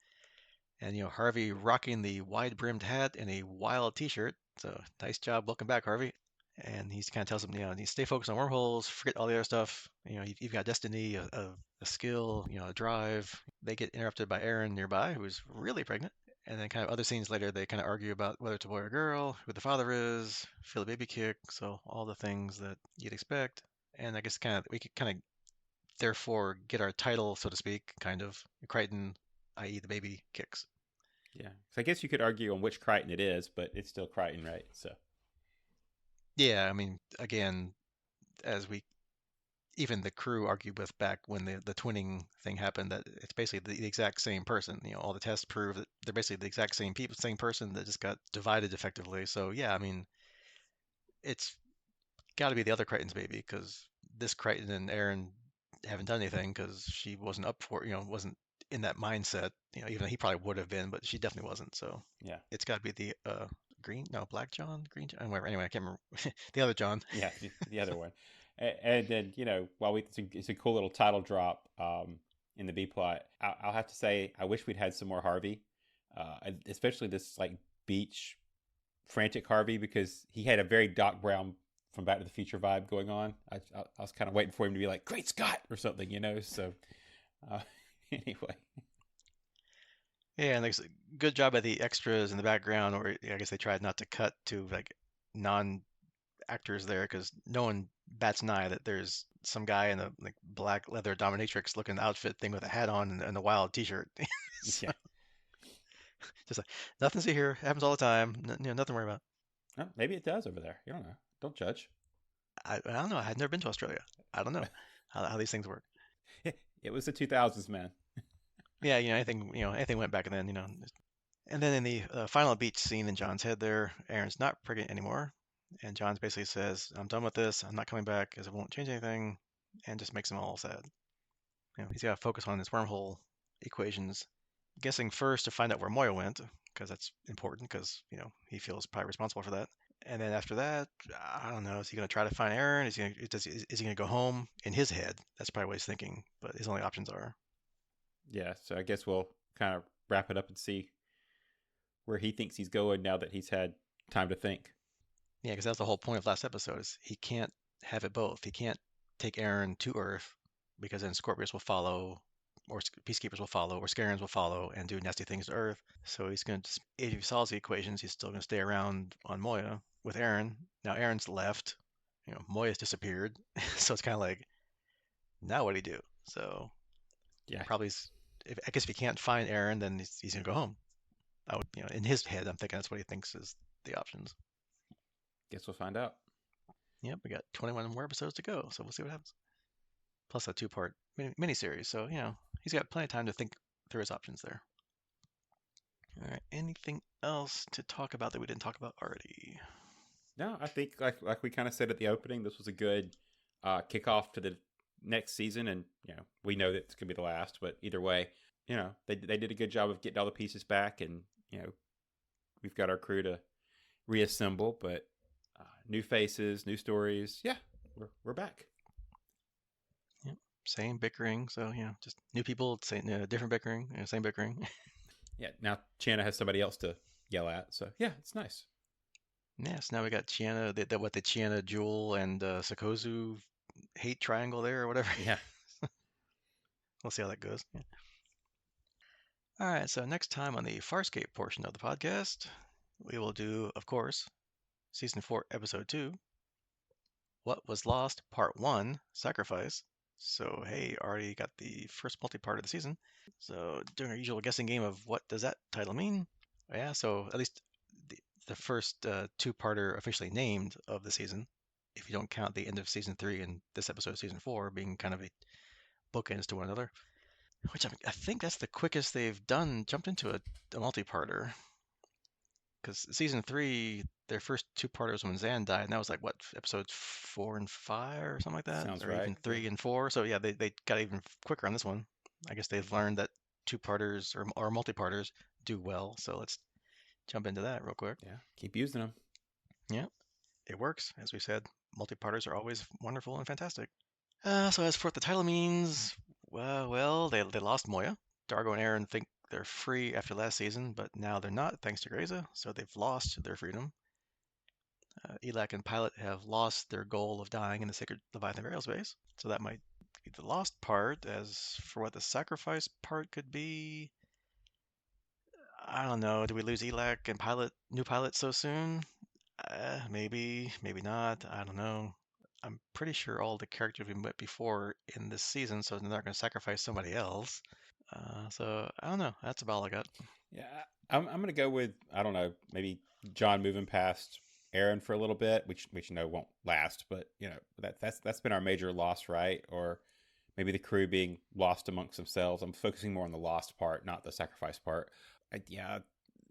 and Harvey rocking the wide-brimmed hat and a wild T-shirt. So nice job, welcome back, Harvey. And he kind of tells him, you stay focused on wormholes, forget all the other stuff. You've got destiny, a skill, a drive. They get interrupted by Erin nearby, who's really pregnant. And then kind of other scenes later, they kind of argue about whether it's a boy or girl, who the father is, feel the baby kick, so all the things that you'd expect. And I guess we could kind of therefore get our title, so to speak, kind of Crichton, i.e., the baby kicks. yeah. So I guess you could argue on which Crichton it is, but it's still Crichton, right? So Yeah, I mean, again, as we even the crew argued with back when the twinning thing happened, that it's basically the exact same person. All the tests prove that they're basically the exact same people, same person that just got divided effectively. So yeah, I mean, it's got to be the other Crichton's baby because this Crichton and Aaron haven't done anything because she wasn't up for it, wasn't in that mindset. Even though he probably would have been, but she definitely wasn't. So yeah, it's got to be the black John, green John, whatever. Anyway, I can't remember the other John. yeah, the other one. And then while it's a cool little title drop in the B plot, I'll have to say I wish we'd had some more Harvey, especially this like beach frantic Harvey because he had a very Doc Brown from Back to the Future vibe going on. I was kind of waiting for him to be like "Great Scott" or something, So uh, anyway, Yeah, and there's a good job by the extras in the background, or I guess they tried not to cut to like non-actors there because no one bats an eye that there's some guy in a like black leather dominatrix looking outfit thing with a hat on and a wild t-shirt. So yeah. just like nothing to see here, happens all the time. Nothing to worry about. Well, maybe it does over there. You don't know. Don't judge. I don't know. I had never been to Australia. I don't know how these things work. It was the 2000s, man. Yeah, anything went back then. And then in the final beach scene in John's head there, Aaron's not pregnant anymore. And John basically says, I'm done with this. I'm not coming back because it won't change anything. And just makes them all sad. He's got to focus on his wormhole equations. Guessing first to find out where Moya went, because that's important, because, he feels probably responsible for that. And then after that, I don't know, is he going to try to find Aaron? Is he going to go home in his head? That's probably what he's thinking. But his only options are. Yeah, so I guess we'll kind of wrap it up and see where he thinks he's going now that he's had time to think. Yeah, because that's the whole point of last episode is he can't have it both. He can't take Aaron to Earth because then Scorpius will follow, or Peacekeepers will follow, or Scarens will follow and do nasty things to Earth. So he's going to, if he solves the equations, he's still going to stay around on Moya with Aaron. Now Aaron's left, Moya's disappeared. So it's kind of like, now what do you do? So Yeah, probably, I guess if he can't find Aaron, then he's going to go home. I would, in his head, I'm thinking that's what he thinks is the options. guess we'll find out. Yep, we got 21 more episodes to go, so we'll see what happens. Plus a two-part miniseries, so he's got plenty of time to think through his options there. All right, anything else to talk about that we didn't talk about already? No, I think like we kind of said at the opening, this was a good kickoff to the next season, and we know that it's gonna be the last. But either way, they did a good job of getting all the pieces back, and we've got our crew to reassemble. But new faces, new stories. Yeah, we're back. Yep, same bickering. So just new people, same different bickering, same bickering. Yeah, now Chiana has somebody else to yell at. So yeah, it's nice. Yes, now we got Chiana, the Chiana Jewel and Sikozu hate triangle there or whatever. Yeah. We'll see how that goes. Yeah. All right, so next time on the Farscape portion of the podcast, we will do, of course, Season 4, Episode 2, What Was Lost, Part 1, Sacrifice. So, hey, already got the first multi-part of the season. So, doing our usual guessing game of what does that title mean? Yeah, so at least the first two-parter officially named of the season, if you don't count the end of Season 3 and this episode of Season 4 being kind of a bookends to one another. Which I think that's the quickest they've jumped into a multi-parter. Because season 3, their first two-parters when Zan died, and that was like what, episodes 4 and 5 or something like that, Sounds or right. even Yeah. 3 and 4. So yeah, they got even quicker on this one. I guess they've learned that two-parters or multi-parters do well. So let's jump into that real quick. Yeah, keep using them. Yeah, it works. As we said, multi-parters are always wonderful and fantastic. So as for what the title means, well, they lost Moya. Dargo and Aaron think they're free after last season, but now they're not thanks to Greza, so they've lost their freedom. Elak and Pilot have lost their goal of dying in the sacred Leviathan burial space, so that might be the lost part. As for what the sacrifice part could be, I don't know. Do we lose Elak and new Pilot so soon? Maybe, maybe not. I don't know. I'm pretty sure all the characters we met before in this season, so they're not going to sacrifice somebody else. So I don't know. That's about all I got. Yeah, I'm gonna go with, I don't know, maybe John moving past Aaron for a little bit, which won't last, but that's been our major loss, right? Or maybe the crew being lost amongst themselves. I'm focusing more on the lost part, not the sacrifice part. Yeah,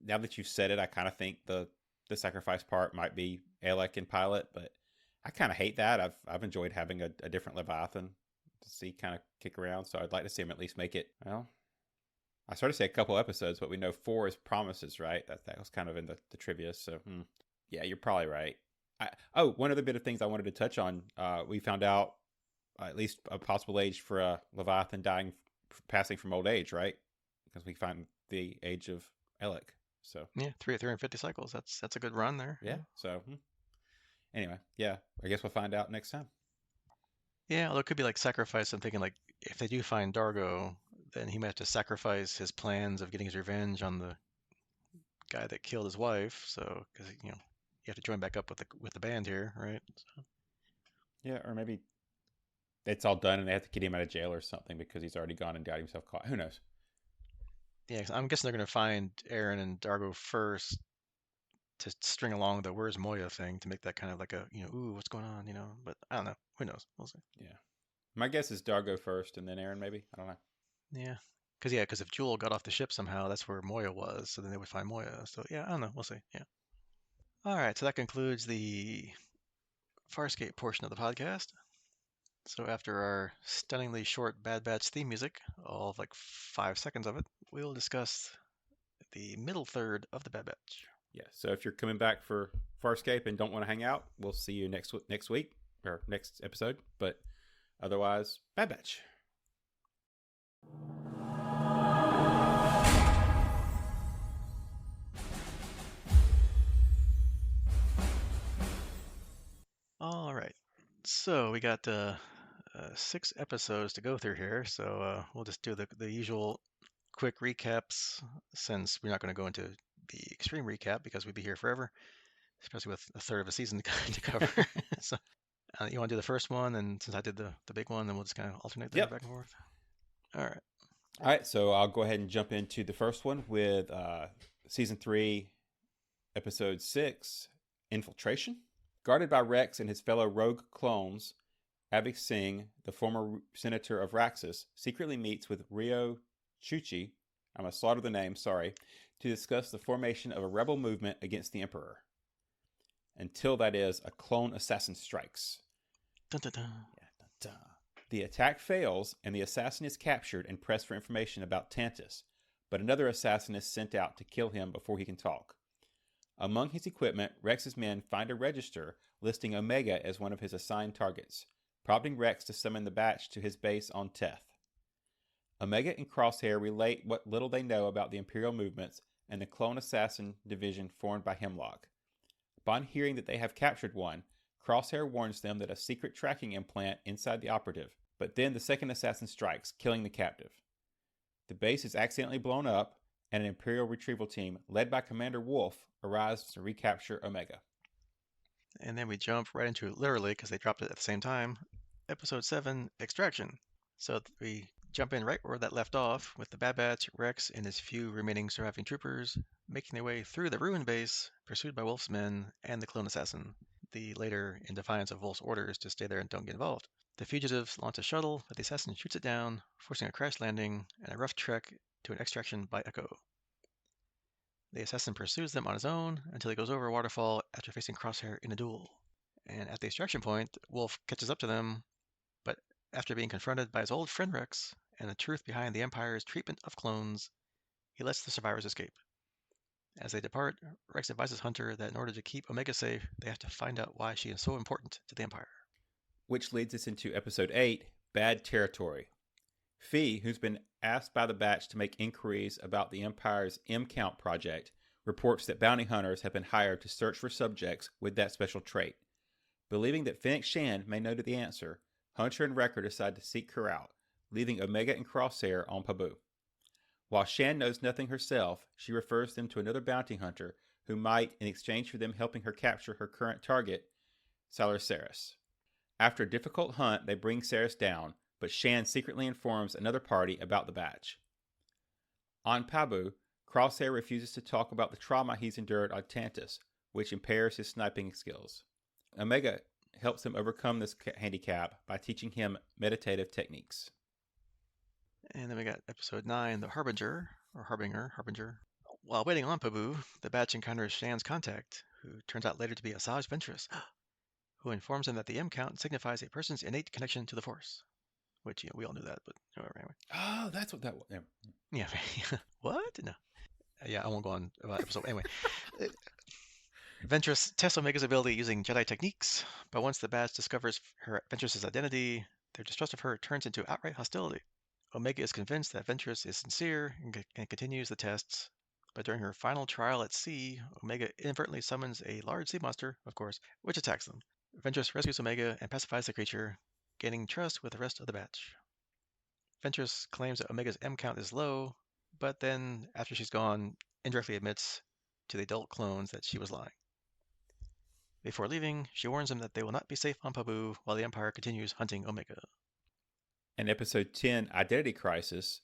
now that you've said it, I kind of think the sacrifice part might be Alec and Pilot, but I kind of hate that. I've enjoyed having a different Leviathan to see kind of kick around, so I'd like to see him at least make it. Well, I started to say a couple episodes, but we know 4 is promises, right? That was kind of in the trivia. So yeah, you're probably right. One other bit of things I wanted to touch on. We found out at least a possible age for a Leviathan dying, passing from old age, right? Because we find the age of Alec. So Yeah, 350 cycles. That's a good run there. yeah. So anyway, yeah. I guess we'll find out next time. Yeah, although it could be like sacrifice. I'm thinking like if they do find Dargo, then he might have to sacrifice his plans of getting his revenge on the guy that killed his wife. So because you have to join back up with the band here, right? So, Yeah, or maybe it's all done and they have to get him out of jail or something because he's already gone and got himself caught. Who knows? yeah, 'cause I'm guessing they're going to find Aaron and Dargo first to string along the "Where's Moya" thing to make that kind of like a ooh, what's going on, But I don't know. Who knows? We'll see. Yeah. My guess is Dargo first and then Aaron, maybe. I don't know. Yeah. Because if Jewel got off the ship somehow, that's where Moya was. So then they would find Moya. So yeah, I don't know. We'll see. Yeah. All right. So that concludes the Farscape portion of the podcast. So after our stunningly short Bad Batch theme music, all of like 5 seconds of it, we'll discuss the middle third of the Bad Batch. Yeah. So if you're coming back for Farscape and don't want to hang out, we'll see you next week or next episode. But otherwise, Bad Batch. All right. So we got 6 episodes to go through here. So we'll just do the usual quick recaps since we're not going to go into the extreme recap because we'd be here forever, especially with a third of a season to cover. So you want to do the first one, and since I did the big one, then we'll just kind of alternate there Yep. back and forth. All right. All right. So I'll go ahead and jump into the first one with season 3, episode 6, Infiltration. Guarded by Rex and his fellow rogue clones, Avik Singh, the former senator of Raxus, secretly meets with Rio Chuchi, I'm going to slaughter the name, sorry, to discuss the formation of a rebel movement against the Emperor. Until, that is, a clone assassin strikes. Dun, dun, dun. Yeah, dun, dun. The attack fails, and the assassin is captured and pressed for information about Tantus, but another assassin is sent out to kill him before he can talk. Among his equipment, Rex's men find a register listing Omega as one of his assigned targets, prompting Rex to summon the batch to his base on Teth. Omega and Crosshair relate what little they know about the Imperial movements and the clone assassin division formed by Hemlock. Upon hearing that they have captured one, Crosshair warns them that a secret tracking implant inside the operative, but then the second assassin strikes, killing the captive. The base is accidentally blown up, and an Imperial retrieval team, led by Commander Wolf, arrives to recapture Omega. And then we jump right into it literally because they dropped it at the same time. Episode 7, Extraction. So we jump in right where that left off with the Bad Batch, Rex, and his few remaining surviving troopers making their way through the ruined base, pursued by Wolf's men and the clone assassin, the later in defiance of Wolf's orders to stay there and don't get involved. The fugitives launch a shuttle, but the assassin shoots it down, forcing a crash landing and a rough trek to an extraction by Echo. The assassin pursues them on his own until he goes over a waterfall after facing Crosshair in a duel. And at the extraction point, Wolf catches up to them, but after being confronted by his old friend Rex and the truth behind the Empire's treatment of clones, he lets the survivors escape. As they depart, Rex advises Hunter that in order to keep Omega safe, they have to find out why she is so important to the Empire. Which leads us into episode 8, Bad Territory. Fee, who's been asked by the Batch to make inquiries about the Empire's M-Count project, reports that bounty hunters have been hired to search for subjects with that special trait. Believing that Fennec Shan may know the answer, Hunter and Wrecker decide to seek her out, leaving Omega and Crosshair on Pabu. While Shan knows nothing herself, she refers them to another bounty hunter who might, in exchange for them helping her capture her current target, Salar Saris. After a difficult hunt, they bring Saris down, but Shan secretly informs another party about the Batch. On Pabu, Crosshair refuses to talk about the trauma he's endured on Tantus, which impairs his sniping skills. Omega helps him overcome this handicap by teaching him meditative techniques. And then we got episode 9, The Harbinger, or Harbinger. While waiting on Pabu, the Batch encounters Shan's contact, who turns out later to be Asajj Ventress, who informs them that the M count signifies a person's innate connection to the Force. Which, we all knew that, but anyway. Oh, that's what that was. Yeah. What? No. Yeah, I won't go on about episode. Anyway. Ventress tests Omega's ability using Jedi techniques, but once the Batch discovers Ventress's identity, their distrust of her turns into outright hostility. Omega is convinced that Ventress is sincere and continues the tests, but during her final trial at sea, Omega inadvertently summons a large sea monster, of course, which attacks them. Ventress rescues Omega and pacifies the creature, gaining trust with the rest of the Batch. Ventress claims that Omega's M count is low, but then, after she's gone, indirectly admits to the adult clones that she was lying. Before leaving, she warns them that they will not be safe on Pabu while the Empire continues hunting Omega. In episode 10, Identity Crisis,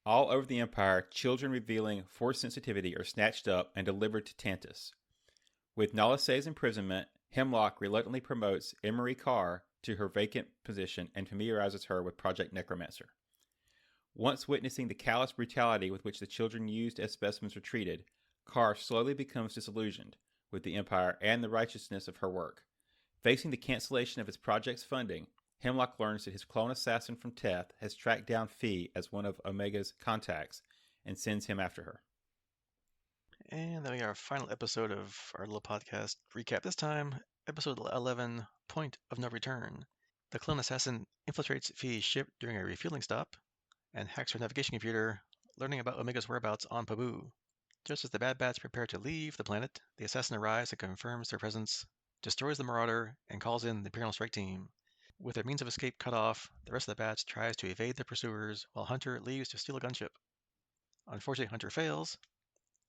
all over the Empire, children revealing Force sensitivity are snatched up and delivered to Tantus. With Nala Se's imprisonment, Hemlock reluctantly promotes Emery Carr to her vacant position and familiarizes her with Project Necromancer. Once witnessing the callous brutality with which the children used as specimens were treated, Carr slowly becomes disillusioned with the Empire and the righteousness of her work. Facing the cancellation of his project's funding, Hemlock learns that his clone assassin from Teth has tracked down Fee as one of Omega's contacts and sends him after her. And then we got our final episode of our little podcast recap this time, episode 11, Point of No Return. The clone assassin infiltrates Fee's ship during a refueling stop and hacks her navigation computer, learning about Omega's whereabouts on Pabu. Just as the Bad Batch prepare to leave the planet, the assassin arrives and confirms their presence, destroys the Marauder, and calls in the Imperial Strike Team. With their means of escape cut off, the rest of the Batch tries to evade their pursuers, while Hunter leaves to steal a gunship. Unfortunately, Hunter fails,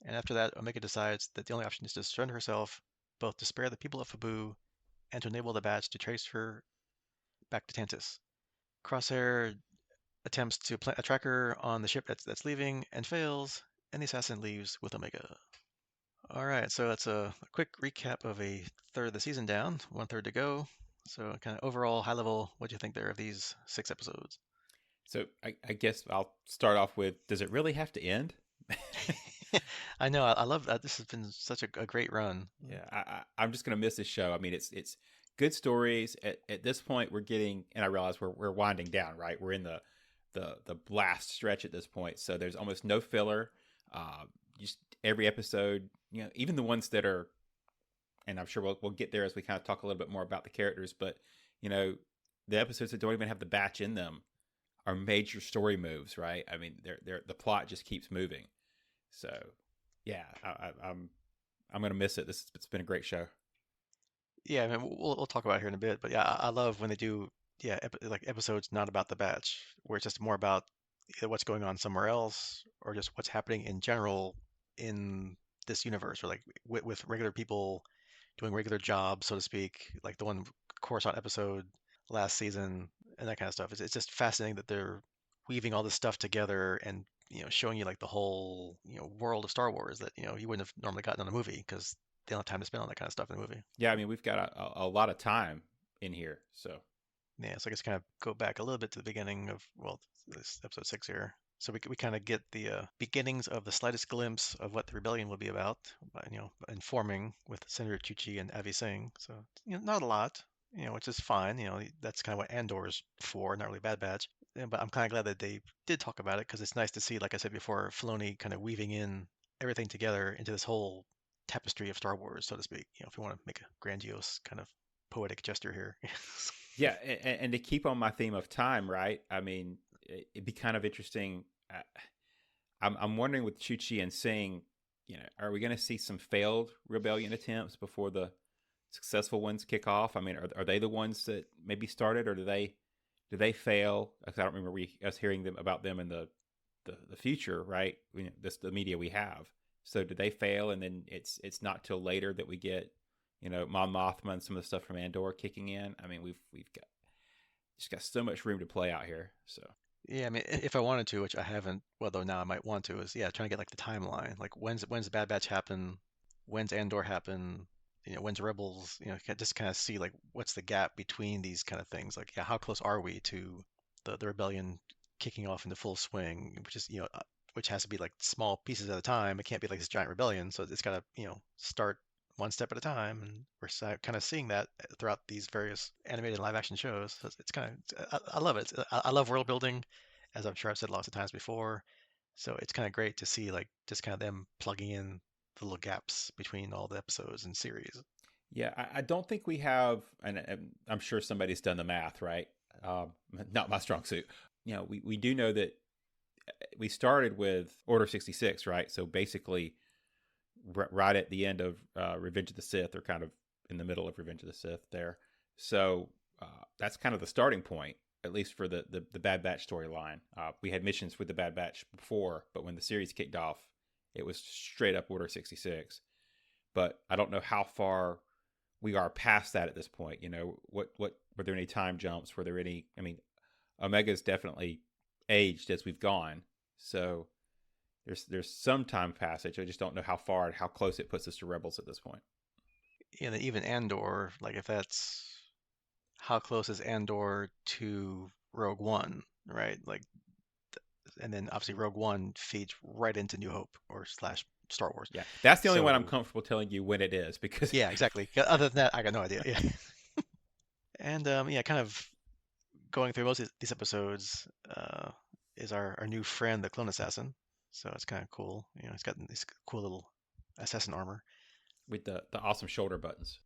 and after that, Omega decides that the only option is to surrender herself, both to spare the people of Pabu and to enable the Batch to trace her back to Tantus. Crosshair attempts to plant a tracker on the ship that's leaving and fails, and the assassin leaves with Omega. All right, so that's a quick recap of a third of the season down, 1/3 to go. So, kind of overall, high level, what do you think there of these 6 episodes? So I guess I'll start off with, does it really have to end? I know, I love that. This has been such a great run. Yeah, I'm just gonna miss this show. I mean, it's good stories. At this point, we're getting, and I realize we're winding down, right? We're in the blast stretch at this point, so there's almost no filler. Just every episode, even the ones that are, and I'm sure we'll get there as we kind of talk a little bit more about the characters, but the episodes that don't even have the Batch in them are major story moves, right? I mean, the plot just keeps moving. So, yeah, I'm gonna miss it. It's been a great show. Yeah, I mean, we'll talk about it here in a bit, but yeah, I love when they do, like episodes not about the Batch, where it's just more about either what's going on somewhere else or just what's happening in general in this universe, or like with regular people doing regular jobs, so to speak, like the one Coruscant episode last season and that kind of stuff. It's just fascinating that they're weaving all this stuff together and showing you like the whole world of Star Wars that you wouldn't have normally gotten in a movie because they don't have time to spend on that kind of stuff in the movie. Yeah, I mean, we've got a lot of time in here, so Yeah, so I guess kind of go back a little bit to the beginning of, well, this episode 6 here. So we kind of get the beginnings of the slightest glimpse of what the rebellion will be about, by, informing with Senator Tucci and Avi Singh. So, not a lot, which is fine. That's kind of what Andor's for, not really Bad Batch. but I'm kind of glad that they did talk about it because it's nice to see, like I said before, Filoni kind of weaving in everything together into this whole tapestry of Star Wars, so to speak. If you want to make a grandiose kind of poetic gesture here. Yeah, and to keep on my theme of time, right? I mean, it'd be kind of interesting. Uh, I'm wondering with Chuchi and Singh, are we going to see some failed rebellion attempts before the successful ones kick off? I mean, are they the ones that maybe started, or do they fail? Because I don't remember us hearing them about them in the future, right? This the media we have. So did they fail, and then it's not till later that we get Mon Mothma and some of the stuff from Andor kicking in. I mean, we've got just got so much room to play out here. So Yeah, I mean, if I wanted to, which I haven't, well, though now I might want to, is yeah, trying to get like the timeline. Like when's the Bad Batch happen? When's Andor happen? When's Rebels? Just kind of see like what's the gap between these kind of things. Like, yeah, how close are we to the rebellion kicking off into full swing? Which is, which has to be like small pieces at a time. It can't be like this giant rebellion. So it's got to, start one step at a time. And we're kind of seeing that throughout these various animated live action shows. So it's kind of, I love it. I love world building, as I'm sure I've said lots of times before. So it's kind of great to see like just kind of them plugging in the little gaps between all the episodes and series. yeah, I don't think we have, and I'm sure somebody's done the math, right? Um, Not my strong suit. We do know that we started with Order 66, right? So basically, right at the end of Revenge of the Sith, or kind of in the middle of Revenge of the Sith there. So that's kind of the starting point, at least for the Bad Batch storyline. We had missions with the Bad Batch before, but when the series kicked off, it was straight up Order 66. But I don't know how far we are past that at this point. What were there any time jumps? Were there any? I mean, Omega's definitely aged as we've gone, so there's some time passage. I just don't know how far and how close it puts us to Rebels at this point. And then even Andor, like if that's how close is Andor to Rogue One, right? Like, and then obviously Rogue One feeds right into New Hope or slash Star Wars. Yeah, that's the only one I'm So comfortable telling you when it is, because yeah, exactly. Other than that, I got no idea. Yeah. And yeah, kind of going through most of these episodes is our new friend, the clone assassin. So it's kind of cool. He's got this cool little assassin armor. with the awesome shoulder buttons.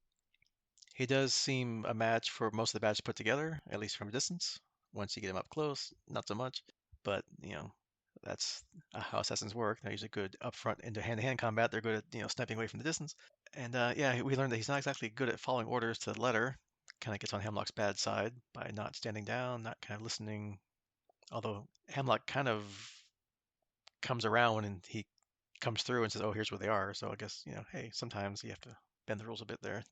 He does seem a match for most of the badges put together, at least from a distance. Once you get him up close, not so much. But that's how assassins work. They're usually good up front into hand-to-hand combat. They're good at sniping away from the distance. And yeah, we learned that he's not exactly good at following orders to the letter. Kind of gets on Hemlock's bad side by not standing down, not kind of listening. Although Hemlock kind of comes around when he comes through and says, "Oh, here's where they are." So I guess hey, sometimes you have to bend the rules a bit there.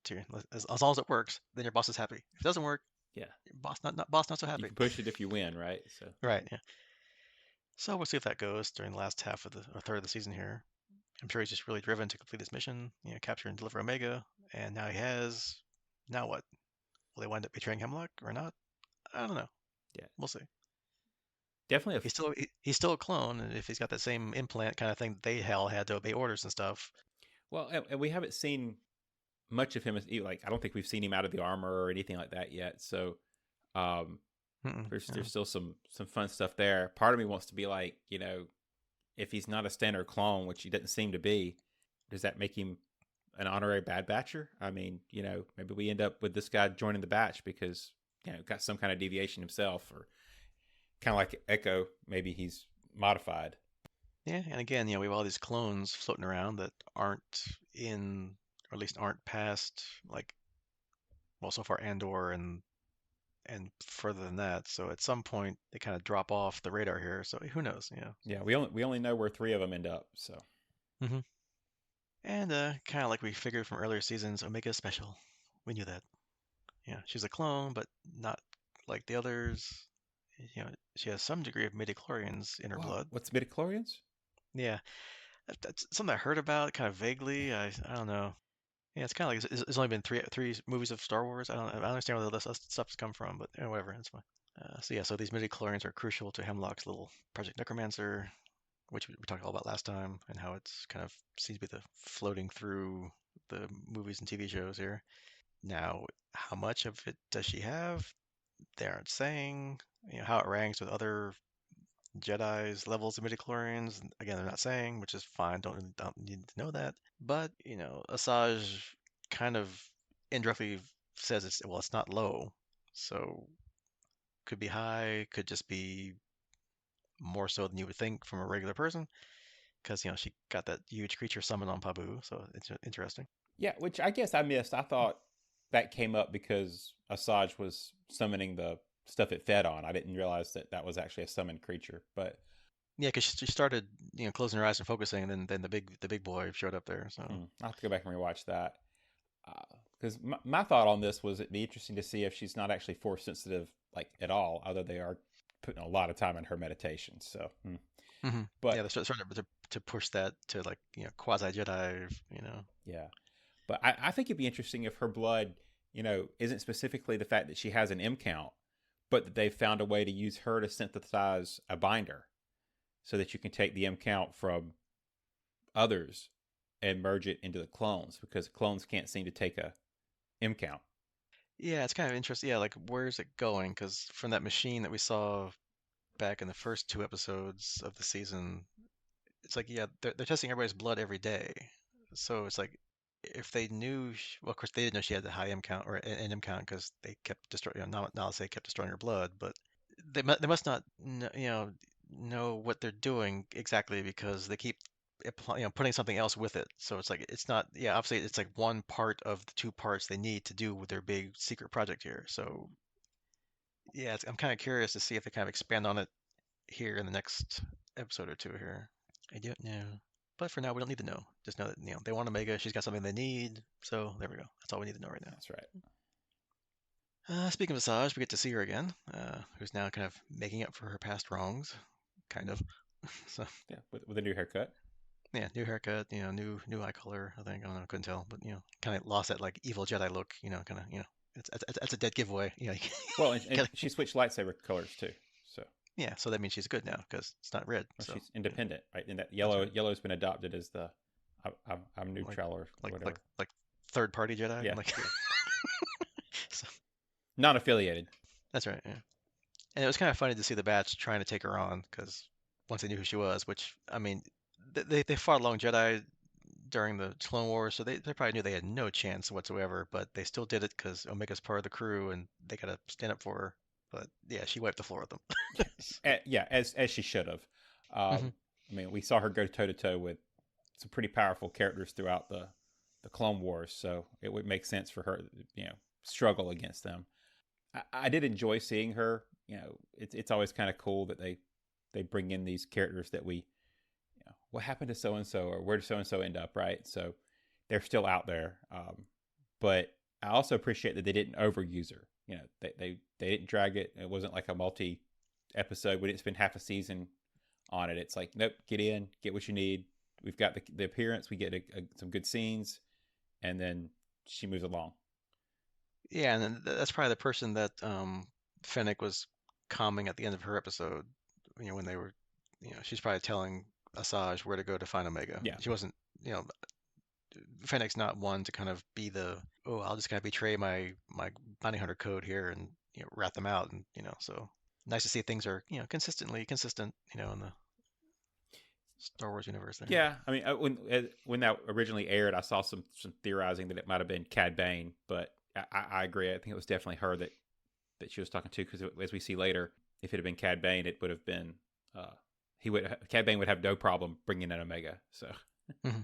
As long as it works, then your boss is happy. If it doesn't work, Yeah, your boss not so you happy. can push it if you win, right? So Right. Yeah. So we'll see if that goes during the last half of the or third of the season here. I'm sure he's just really driven to complete his mission, capture and deliver Omega, and now he has. Now what? Will they wind up betraying Hemlock or not? I don't know. yeah, We'll see. definitely He's still a clone, and if he's got that same implant kind of thing that they hell had to obey orders and stuff. well, and we haven't seen much of him as like I don't think we've seen him out of the armor or anything like that yet. So um, there's Yeah. still some fun stuff there. Part of me wants to be like, if he's not a standard clone, which he doesn't seem to be, does that make him an honorary Bad Batcher? I mean, maybe we end up with this guy joining the batch because got some kind of deviation himself, or kind of like Echo. Maybe he's modified. Yeah, and again, we have all these clones floating around that aren't in, or at least aren't past, like, well, so far Andor and further than that. So at some point they kind of drop off the radar here. So who knows? Yeah, we only know where three of them end up. So Hmm. And kind of like we figured from earlier seasons, Omega's special. We knew that. Yeah, she's a clone, but not like the others. She has some degree of midichlorians in her wow, blood. what's midichlorians? Yeah, that's something I heard about kind of vaguely. I don't know. Yeah, it's kind of like it's only been three movies of Star Wars. I don't understand where this stuff's come from, but whatever, it's fine. So yeah, so these midichlorians are crucial to Hemlock's little Project Necromancer, which we talked all about last time, and how it's kind of seems to be the floating through the movies and TV shows here. Now, how much of it does she have? they aren't saying, how it ranks with other Jedi's levels of midichlorians. Again, they're not saying, which is fine. Don't need to know that. But Asajj kind of indirectly says it's not low, so could be high, could just be more so than you would think from a regular person, because she got that huge creature summon on Pabu, so it's interesting. Yeah, which I guess I missed. I thought that came up because Asajj was summoning the stuff it fed on. I didn't realize that that was actually a summoned creature. But Yeah, because she started closing her eyes and focusing, and then the big boy showed up there. So I'll have to go back and rewatch that. Because my thought on this was it'd be interesting to see if she's not actually force sensitive like at all, although they are putting a lot of time in her meditation. So, yeah, but they started to push that to like quasi Jedi. yeah, but I think it'd be interesting if her blood, isn't specifically the fact that she has an M count, but that they've found a way to use her to synthesize a binder, so that you can take the M count from others and merge it into the clones because clones can't seem to take a M count. Yeah, it's kind of interesting. Yeah, like where's it going? Because from that machine that we saw back in the first two episodes of the season, it's like, yeah, they're testing everybody's blood every day. So it's like, if they knew, well, of course they didn't know she had the high M count or an M count because they kept destroying, not say kept destroying her blood, but they must not know what they're doing exactly because they keep putting something else with it. So it's like it's not, yeah, obviously it's like one part of the two parts they need to do with their big secret project here. So yeah, I'm kind of curious to see if they kind of expand on it here in the next episode or two here. I don't know. But for now, we don't need to know. Just know that, they want Omega. She's got something they need. So there we go. That's all we need to know right now. That's right. Speaking of Asajj, we get to see her again, who's now kind of making up for her past wrongs. Kind of. So, Yeah, with a new haircut. yeah, new haircut, new eye color, I think. I don't know, couldn't tell. But, kind of lost that, like, evil Jedi look, kind of, it's a dead giveaway. Well, and Gotta, she switched lightsaber colors too. So yeah, so that means she's good now because it's not red. well, So, she's independent, right? And that that's right. yellow's been adopted as the I'm Like, neutral or like, like, whatever. like third party Jedi. Yeah, Like, yeah. so, Non-affiliated. that's right. Yeah. And it was kind of funny to see the Bats trying to take her on because once they knew who she was, which I mean, they fought along Jedi during the Clone Wars, so they probably knew they had no chance whatsoever, but they still did it because Omega's part of the crew and they gotta stand up for her. But yeah, she wiped the floor with them. So, Yeah, as she should have. hmm I mean, we saw her go toe to toe with some pretty powerful characters throughout the Clone Wars, so it would make sense for her, struggle against them. I did enjoy seeing her. It's always kind of cool that they bring in these characters that we, what happened to so and so, or where did so and so end up, right? So they're still out there, but I also appreciate that they didn't overuse her. They didn't drag it. It wasn't like a multi episode. We didn't spend half a season on it. It's like, nope, get in, get what you need. We've got the appearance. We get some good scenes, and then she moves along. yeah, and then that's probably the person that Fennec was calming at the end of her episode. When they were, she's probably telling Asajj where to go to find Omega. Yeah, She wasn't, Fennec's not one to kind of be I'll just kind of betray my bounty hunter code here and rat them out, and so nice to see things are consistently consistent in the Star Wars universe there. yeah. I mean, when that originally aired, I saw some theorizing that it might have been Cad Bane, but I agree. I think it was definitely her that she was talking to because as we see later, if it had been Cad Bane, it would have been Cad Bane would have no problem bringing in Omega. So hmm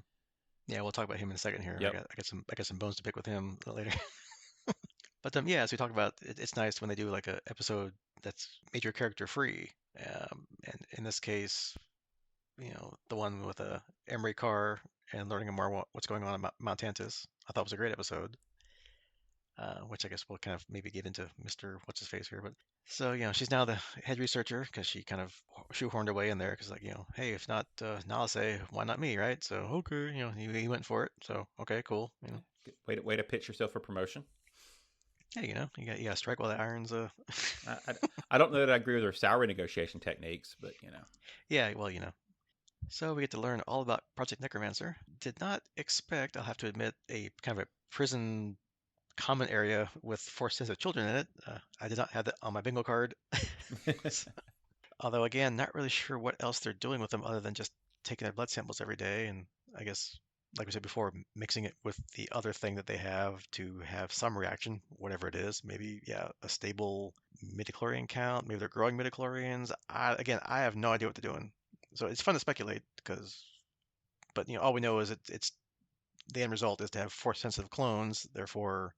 Yeah, we'll talk about him in a second here. yep, I got some bones to pick with him later. But yeah, as we talk about, it's nice when they do like a episode that's major character free. And in this case, the one with a Emery car and learning more what's going on in Mount Tantus. I thought was a great episode, which I guess we'll kind of maybe get into Mr. What's his face here. But so she's now the head researcher because she kind of shoehorned her way in there because like hey, if not Nalase, why not me, right? So okay, he went for it. So okay, cool. way to pitch yourself for promotion. Yeah, you got to strike while the iron's I, I, I don't know that I agree with her salary negotiation techniques, but yeah, well, So we get to learn all about Project Necromancer. Did not expect, I'll have to admit, a kind of a prison common area with Force-sensitive children in it. I did not have that on my bingo card. Although, again, not really sure what else they're doing with them other than just taking their blood samples every day. And I guess, like we said before, mixing it with the other thing that they have to have some reaction, whatever it is. Maybe, yeah, a stable midichlorian count. Maybe they're growing midichlorians. Again, I have no idea what they're doing. So it's fun to speculate but all we know is it's the end result is to have force sensitive clones. Therefore,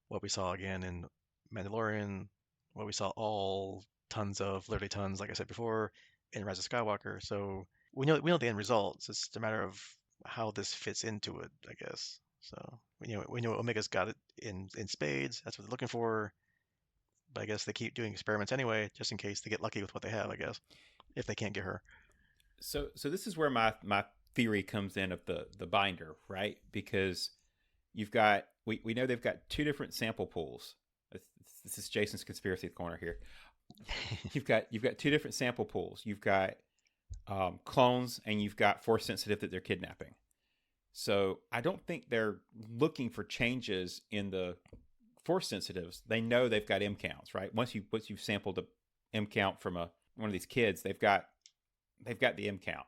what we saw again in Mandalorian, what we saw all tons of, literally tons, like I said before, in Rise of Skywalker. So we know the end results. It's just a matter of how this fits into it, I guess. So we know Omega's got it in spades. That's what they're looking for. But I guess they keep doing experiments anyway, just in case they get lucky with what they have. I guess if they can't get her. So this is where my theory comes in of the binder, right? Because you've got we know they've got two different sample pools. This is Jason's conspiracy corner here. You've got two different sample pools. You've got clones, and you've got force sensitive that they're kidnapping. So I don't think they're looking for changes in the force sensitives. They know they've got M counts, right? Once you've sampled a M count from one of these kids, they've got the M count,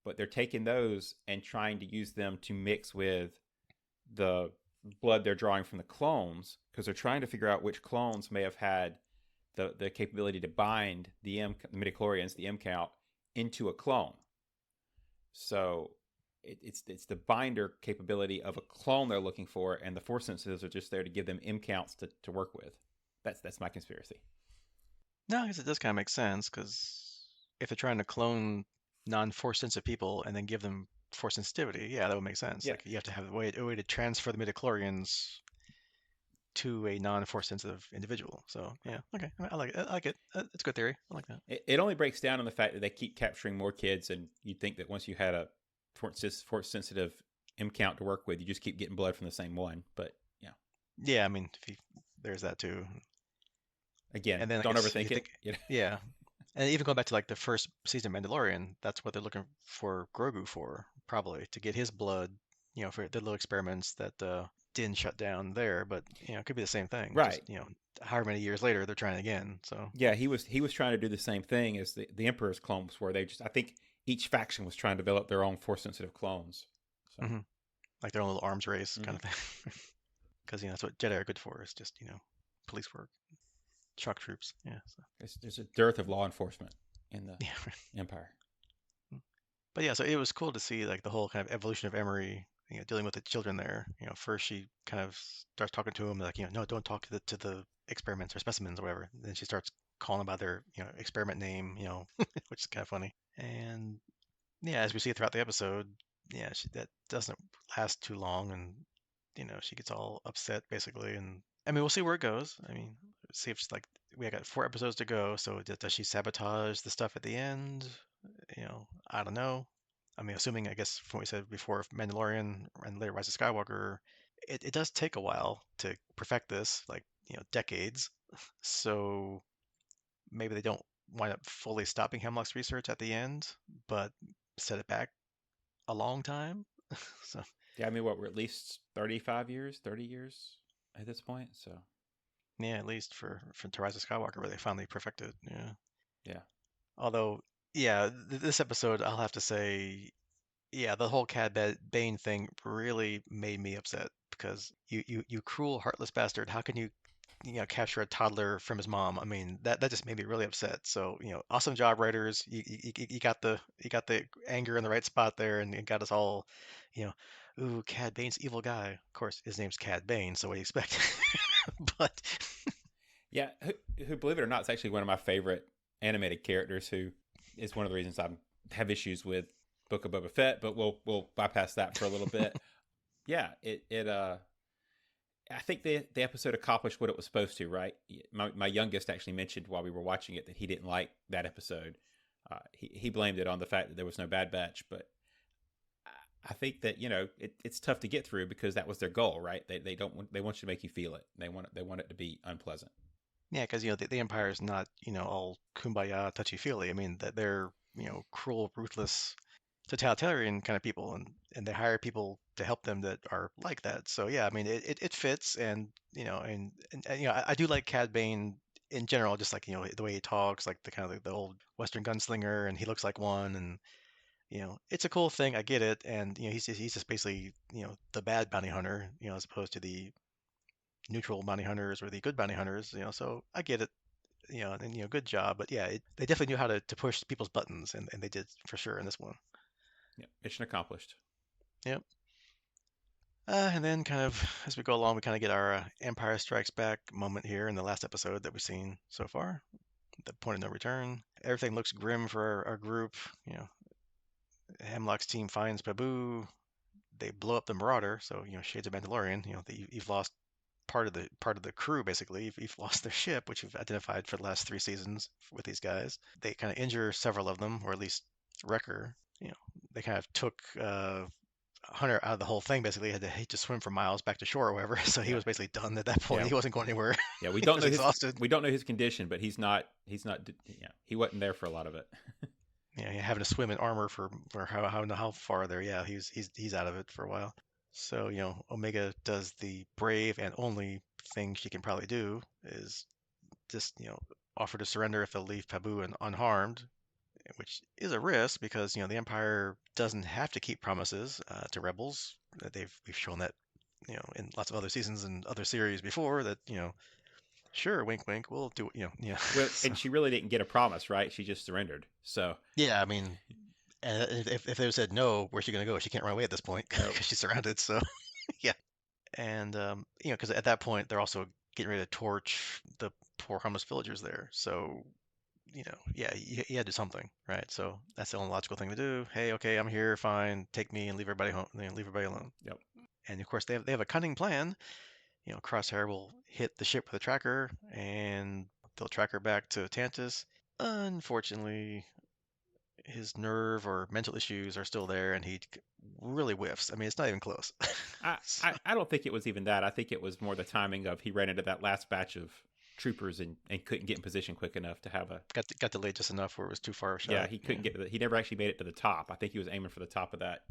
but they're taking those and trying to use them to mix with the blood they're drawing from the clones, because they're trying to figure out which clones may have had the capability to bind the midichlorians, the M count, into a clone. So it's the binder capability of a clone they're looking for, and the force sensitives are just there to give them M counts to work with. That's my conspiracy. No, I guess it does kind of make sense because if they're trying to clone non-force sensitive people and then give them force sensitivity, yeah, that would make sense. Yeah. Like you have to have a way to transfer the midichlorians to a non-force sensitive individual. So yeah, okay, I like it. I like it. It's a good theory. I like that. It only breaks down on the fact that they keep capturing more kids, and you'd think that once you had a force sensitive M count to work with, you just keep getting blood from the same one. But yeah, Yeah, I mean, there's that too. again, And then I don't guess if overthink you it. think, yeah, and even going back to like the first season of Mandalorian, that's what they're looking for Grogu for, probably to get his blood, for the little experiments that didn't shut down there. But it could be the same thing. Just Right. however many years later they're trying again. So Yeah, he was trying to do the same thing as the Emperor's clones were. I think each faction was trying to develop their own force sensitive clones. So hmm like their own little arms race kind mhm. of thing. Because that's what Jedi are good for, is just police work, shock troops. Yeah. So There's a dearth of law enforcement in the yeah. Empire. But yeah, so it was cool to see like the whole kind of evolution of Emery, dealing with the children there. First she kind of starts talking to him like, no, don't talk to the experiments or specimens or whatever. Then she starts calling them by their, experiment name, which is kind of funny. And yeah, as we see throughout the episode, yeah, that doesn't last too long, and she gets all upset basically. And I mean, we'll see where it goes. I mean, see if it's like we got 4 episodes to go. So does she sabotage the stuff at the end? I don't know. I mean, assuming, I guess, from what we said before, Mandalorian and later Rise of Skywalker, it does take a while to perfect this, like, decades. So maybe they don't wind up fully stopping Hemlock's research at the end, but set it back a long time. So, Yeah, I mean, what, we're at least 35 years, 30 years at this point. So yeah, at least for to Rise of Skywalker, where they finally perfected. Yeah. yeah, Although, yeah, this episode, I'll have to say, yeah, the whole Bane thing really made me upset because you cruel, heartless bastard. How can you, capture a toddler from his mom? I mean, that just made me really upset. So, awesome job, writers. You got the anger in the right spot there, and it got us all, you know, ooh, Cad Bane's evil guy. Of course, his name's Cad Bane, so what do you expect? But yeah. Who, believe it or not, is actually one of my favorite animated characters. Who is one of the reasons I have issues with Book of Boba Fett. But we'll bypass that for a little bit. Yeah, it I think the episode accomplished what it was supposed to, right? My youngest actually mentioned while we were watching it that he didn't like that episode. He blamed it on the fact that there was no Bad Batch, but I think that it's tough to get through because that was their goal, right? They want you to make you feel it. They want it to be unpleasant. yeah, because the Empire is not all kumbaya touchy feely. I mean that they're cruel, ruthless, totalitarian kind of people, and and they hire people to help them that are like that. So yeah, I mean it fits, and I do like Cad Bane in general, just like the way he talks, like the kind of like the old Western gunslinger, and he looks like one, and it's a cool thing. I get it, and he's just basically the bad bounty hunter, as opposed to the neutral bounty hunters or the good bounty hunters, so I get it, and good job. But yeah, they definitely knew how to push people's buttons, and they did for sure in this one. Yeah, mission accomplished. Yep. And then kind of as we go along, we kind of get our Empire Strikes Back moment here in the last episode that we've seen so far, the point of no return. Everything looks grim for our group. Hemlock's team finds Pabu. They blow up the Marauder, so Shades of Mandalorian. You've lost part of the crew basically. You've lost their ship, which you've identified for the last 3 seasons with these guys. They kind of injure several of them, or at least Wrecker. They kind of took Hunter out of the whole thing. Basically, he had to swim for miles back to shore or whatever. So he Yeah, was basically done at that point. yeah, He wasn't going anywhere. yeah. We He don't was know his exhausted. we don't know his condition, but he's not. Yeah, he wasn't there for a lot of it. Yeah, having to swim in armor for how far there. Yeah, he's out of it for a while. So Omega does the brave and only thing she can probably do is just offer to surrender if they'll leave Pabu unharmed, which is a risk because the Empire doesn't have to keep promises to rebels. We've shown that in lots of other seasons and other series before that sure, wink wink, we'll do Well, so and she really didn't get a promise, right? She just surrendered. So yeah, I mean, if they said no, where's she gonna go? She can't run away at this point no, because she's surrounded. So yeah, and because at that point they're also getting ready to torch the poor homeless villagers there. So yeah, you had to do something, right? So that's the only logical thing to do. Hey, okay, I'm here, fine, take me and leave everybody home, leave everybody alone. yep, And of course, they have a cunning plan. Crosshair will hit the ship with a tracker, and they'll track her back to Tantus. Unfortunately, his nerve or mental issues are still there, and he really whiffs. I mean, it's not even close. I, So, I don't think it was even that. I think it was more the timing of he ran into that last batch of troopers and couldn't get in position quick enough to have a. got delayed just enough where it was too far a Yeah, shot. he Yeah. couldn't get to he never actually made it to the top. I think he was aiming for the top of that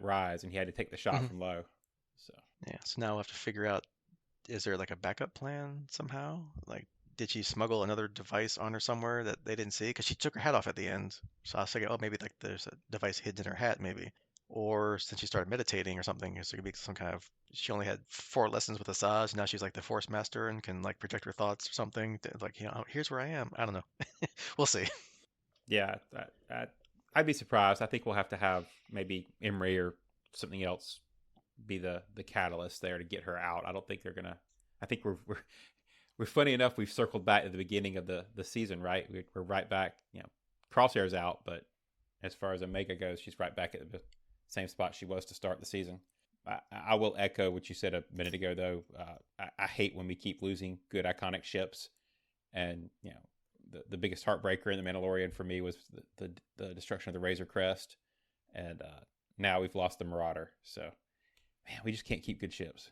rise, and he had to take the shot Hmm. from low. So Yeah. So now we'll have to figure out, is there like a backup plan somehow? Like, did she smuggle another device on her somewhere that they didn't see? Because she took her hat off at the end. So I was thinking, oh, maybe like there's a device hidden in her hat, maybe. Or since she started meditating or something, is there could be some kind of, she only had 4 lessons with Asajj. Now she's like the Force Master and can like project her thoughts or something. Like, here's where I am. I don't know. We'll see. yeah, I'd be surprised. I think we'll have to have maybe Emery or something else be the catalyst there to get her out. I don't think they're gonna. I think we're funny enough. We've circled back to the beginning of the season, right? We're right back. Crosshair's out, but as far as Omega goes, she's right back at the same spot she was to start the season. I will echo what you said a minute ago, though. I hate when we keep losing good iconic ships, and the biggest heartbreaker in the Mandalorian for me was the destruction of the Razor Crest, and now we've lost the Marauder. So man, we just can't keep good ships.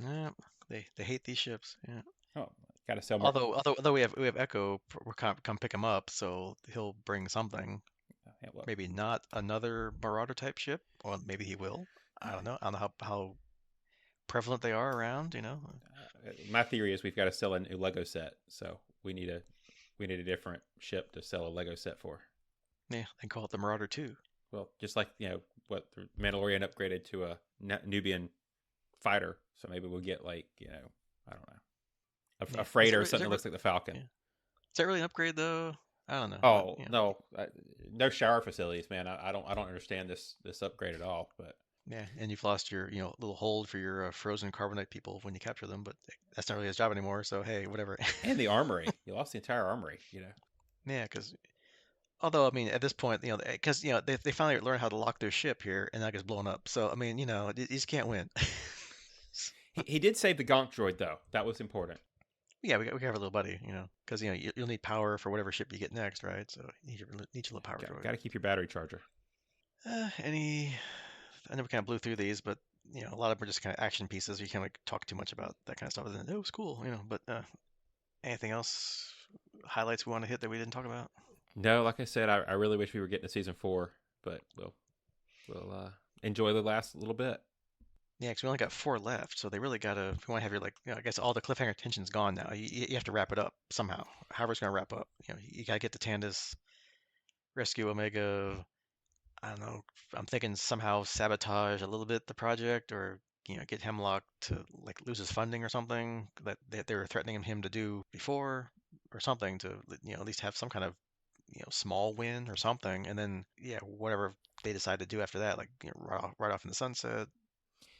Yeah, they hate these ships. Yeah. Oh, got to sell more. Although we have Echo, we're come pick him up, so he'll bring something. Yeah, well, Maybe not another Marauder type ship, or maybe he will. I don't know how prevalent they are around. my theory is we've got to sell a new Lego set, so we need a different ship to sell a Lego set for. Yeah, they call it the Marauder 2. Well, just like what the Mandalorian upgraded to a Nubian fighter, so maybe we'll get like I don't know Yeah. a freighter or something that looks like the Falcon. Yeah. Is that really an upgrade though? I don't know. Oh no, no shower facilities, man. I don't understand this upgrade at all. But yeah, and you've lost your little hold for your frozen carbonite people when you capture them, but that's not really his job anymore. So hey, whatever. and the armory, you lost the entire armory. Yeah, because although I mean at this point, because they finally learn how to lock their ship here, and that gets blown up. So I mean, you just can't win. He did save the Gonk droid though. That was important. Yeah, we have a little buddy, because you'll need power for whatever ship you get next, right? So you need your little power droid. Got to keep your battery charger. Any I never kind of blew through these, but a lot of them are just kind of action pieces. You can't like talk too much about that kind of stuff. Other than, oh, it's cool, But anything else, highlights we want to hit that we didn't talk about? No, like I said, I really wish we were getting to season 4, but we'll enjoy the last little bit. Yeah, because we only got four left, so they really gotta. If you want to have your like, I guess all the cliffhanger tension's gone now. You have to wrap it up somehow. However, it's gonna wrap up. You gotta get to Tandis, rescue Omega. I don't know. I'm thinking somehow sabotage a little bit the project, or get Hemlock to like lose his funding or something that they were threatening him to do before, or something to at least have some kind of small win or something, and then whatever they decide to do after that, like right off in the sunset,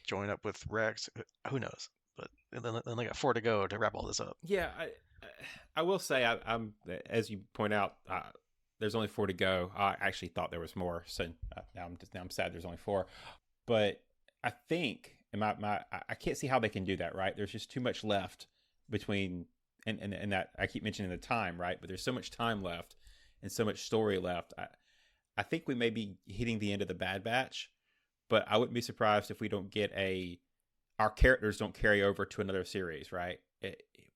join up with Rex. Who knows? But then they got four to go to wrap all this up. Yeah, I will say I'm as you point out. There's only four to go. I actually thought there was more, so now I'm sad there's only four. But I think I can't see how they can do that. Right? There's just too much left between and that I keep mentioning the time, right? But there's so much time left and so much story left. I think we may be hitting the end of the Bad Batch, but I wouldn't be surprised if we don't get our characters don't carry over to another series, right?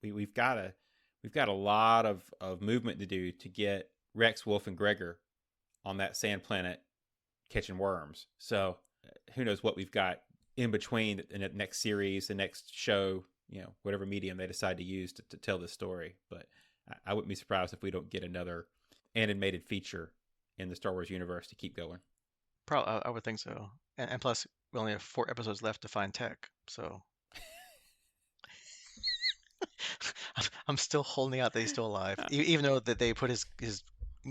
We've got a lot of movement to do to get Rex, Wolf, and Gregor on that sand planet catching worms. So who knows what we've got in between in the next series, the next show, whatever medium they decide to use to tell this story. But I wouldn't be surprised if we don't get another animated feature in the Star Wars universe to keep going. Probably, I would think so. And plus, we only have four episodes left to find Tech, so I'm still holding out that he's still alive, even though that they put his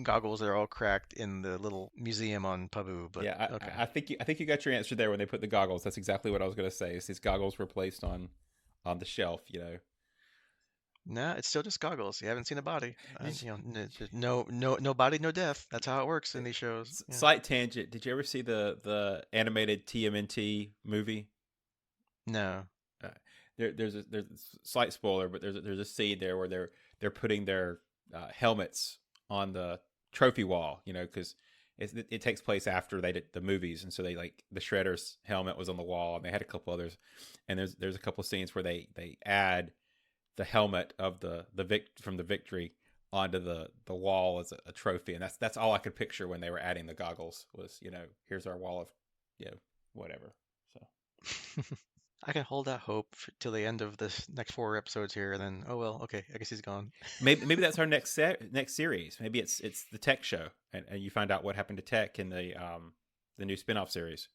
goggles that are all cracked in the little museum on Pabu. But Yeah, okay, I think you got your answer there when they put the goggles. That's exactly what I was going to say. Is these goggles were placed on the shelf? no, it's still just goggles. You haven't seen a body. No body, no death. That's how it works in these shows. Yeah. Slight tangent. Did you ever see the animated TMNT movie? No. Uh, there's a slight spoiler, but there's a scene there where they're putting their helmets on the trophy wall. Because it takes place after they did the movies, and so they like the Shredder's helmet was on the wall, and they had a couple others, and there's a couple of scenes where they add the helmet of from the victory onto the wall as a trophy, and that's all I could picture when they were adding the goggles was here's our wall of whatever. So I can hold out hope till the end of this next four episodes here, and then oh well, okay, I guess he's gone. maybe that's our next series. Maybe it's the Tech show, and you find out what happened to Tech in the new spinoff series.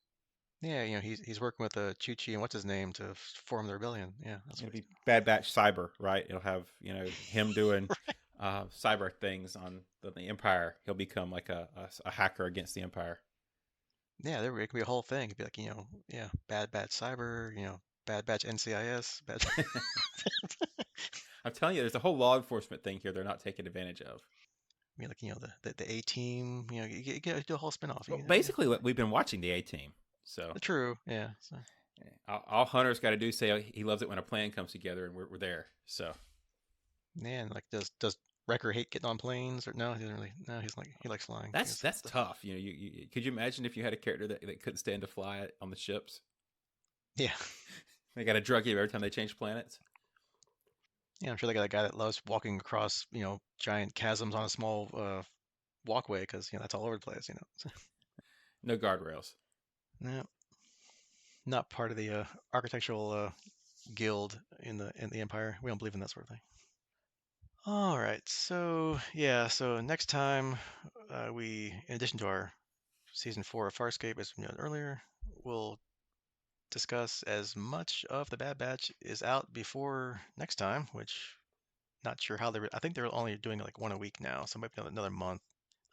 Yeah, he's working with Chi-Chi and what's his name to form the rebellion. Yeah, that's It'll what he's be Bad Batch Cyber, right? It'll have him doing doing. cyber things on the Empire. He'll become like a hacker against the Empire. Yeah, it could be a whole thing. It'd be like, yeah, Bad Batch Cyber, Bad Batch NCIS, bad. I'm telling you, there's a whole law enforcement thing here they're not taking advantage of. I mean, like, the A team, you get do a whole spinoff. Well, Yeah, basically, we've been watching the A Team, so true. Yeah. So, all Hunter's got to do is say he loves it when a plan comes together, and we're there. So man, like, does Wrecker hate getting on planes or no? He doesn't really. No, he likes flying. that's tough. You could you imagine if you had a character that couldn't stand to fly on the ships? Yeah. They got to drug you every time they change planets. Yeah, I'm sure they got a guy that loves walking across, giant chasms on a small walkway because that's all over the place. No guardrails. No, not part of the architectural guild in the Empire. We don't believe in that sort of thing. All right, so yeah, so next time in addition to our season 4 of Farscape, as we noted earlier, we'll discuss as much of the Bad Batch is out before next time, which not sure how I think they're only doing like one a week now, so it might be another month.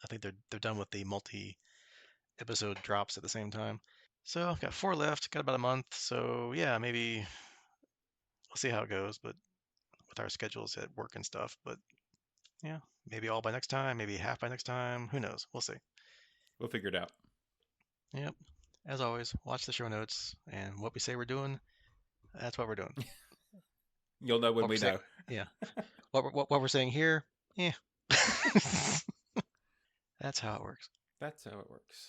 I think they're done with the multi-episode drops at the same time. So I've got four left, got about a month. So yeah, maybe we'll see how it goes, but with our schedules at work and stuff. But yeah, maybe all by next time, maybe half by next time. Who knows? We'll see. We'll figure it out. Yep. As always, watch the show notes and what we say we're doing. That's what we're doing. You'll know when we know. Yeah. What we're saying here, yeah. That's how it works. That's how it works.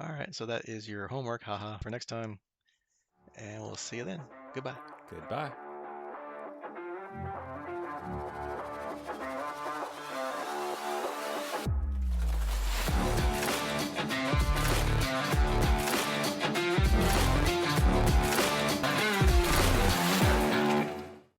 All right, so that is your homework, haha, for next time. And we'll see you then. Goodbye. Goodbye.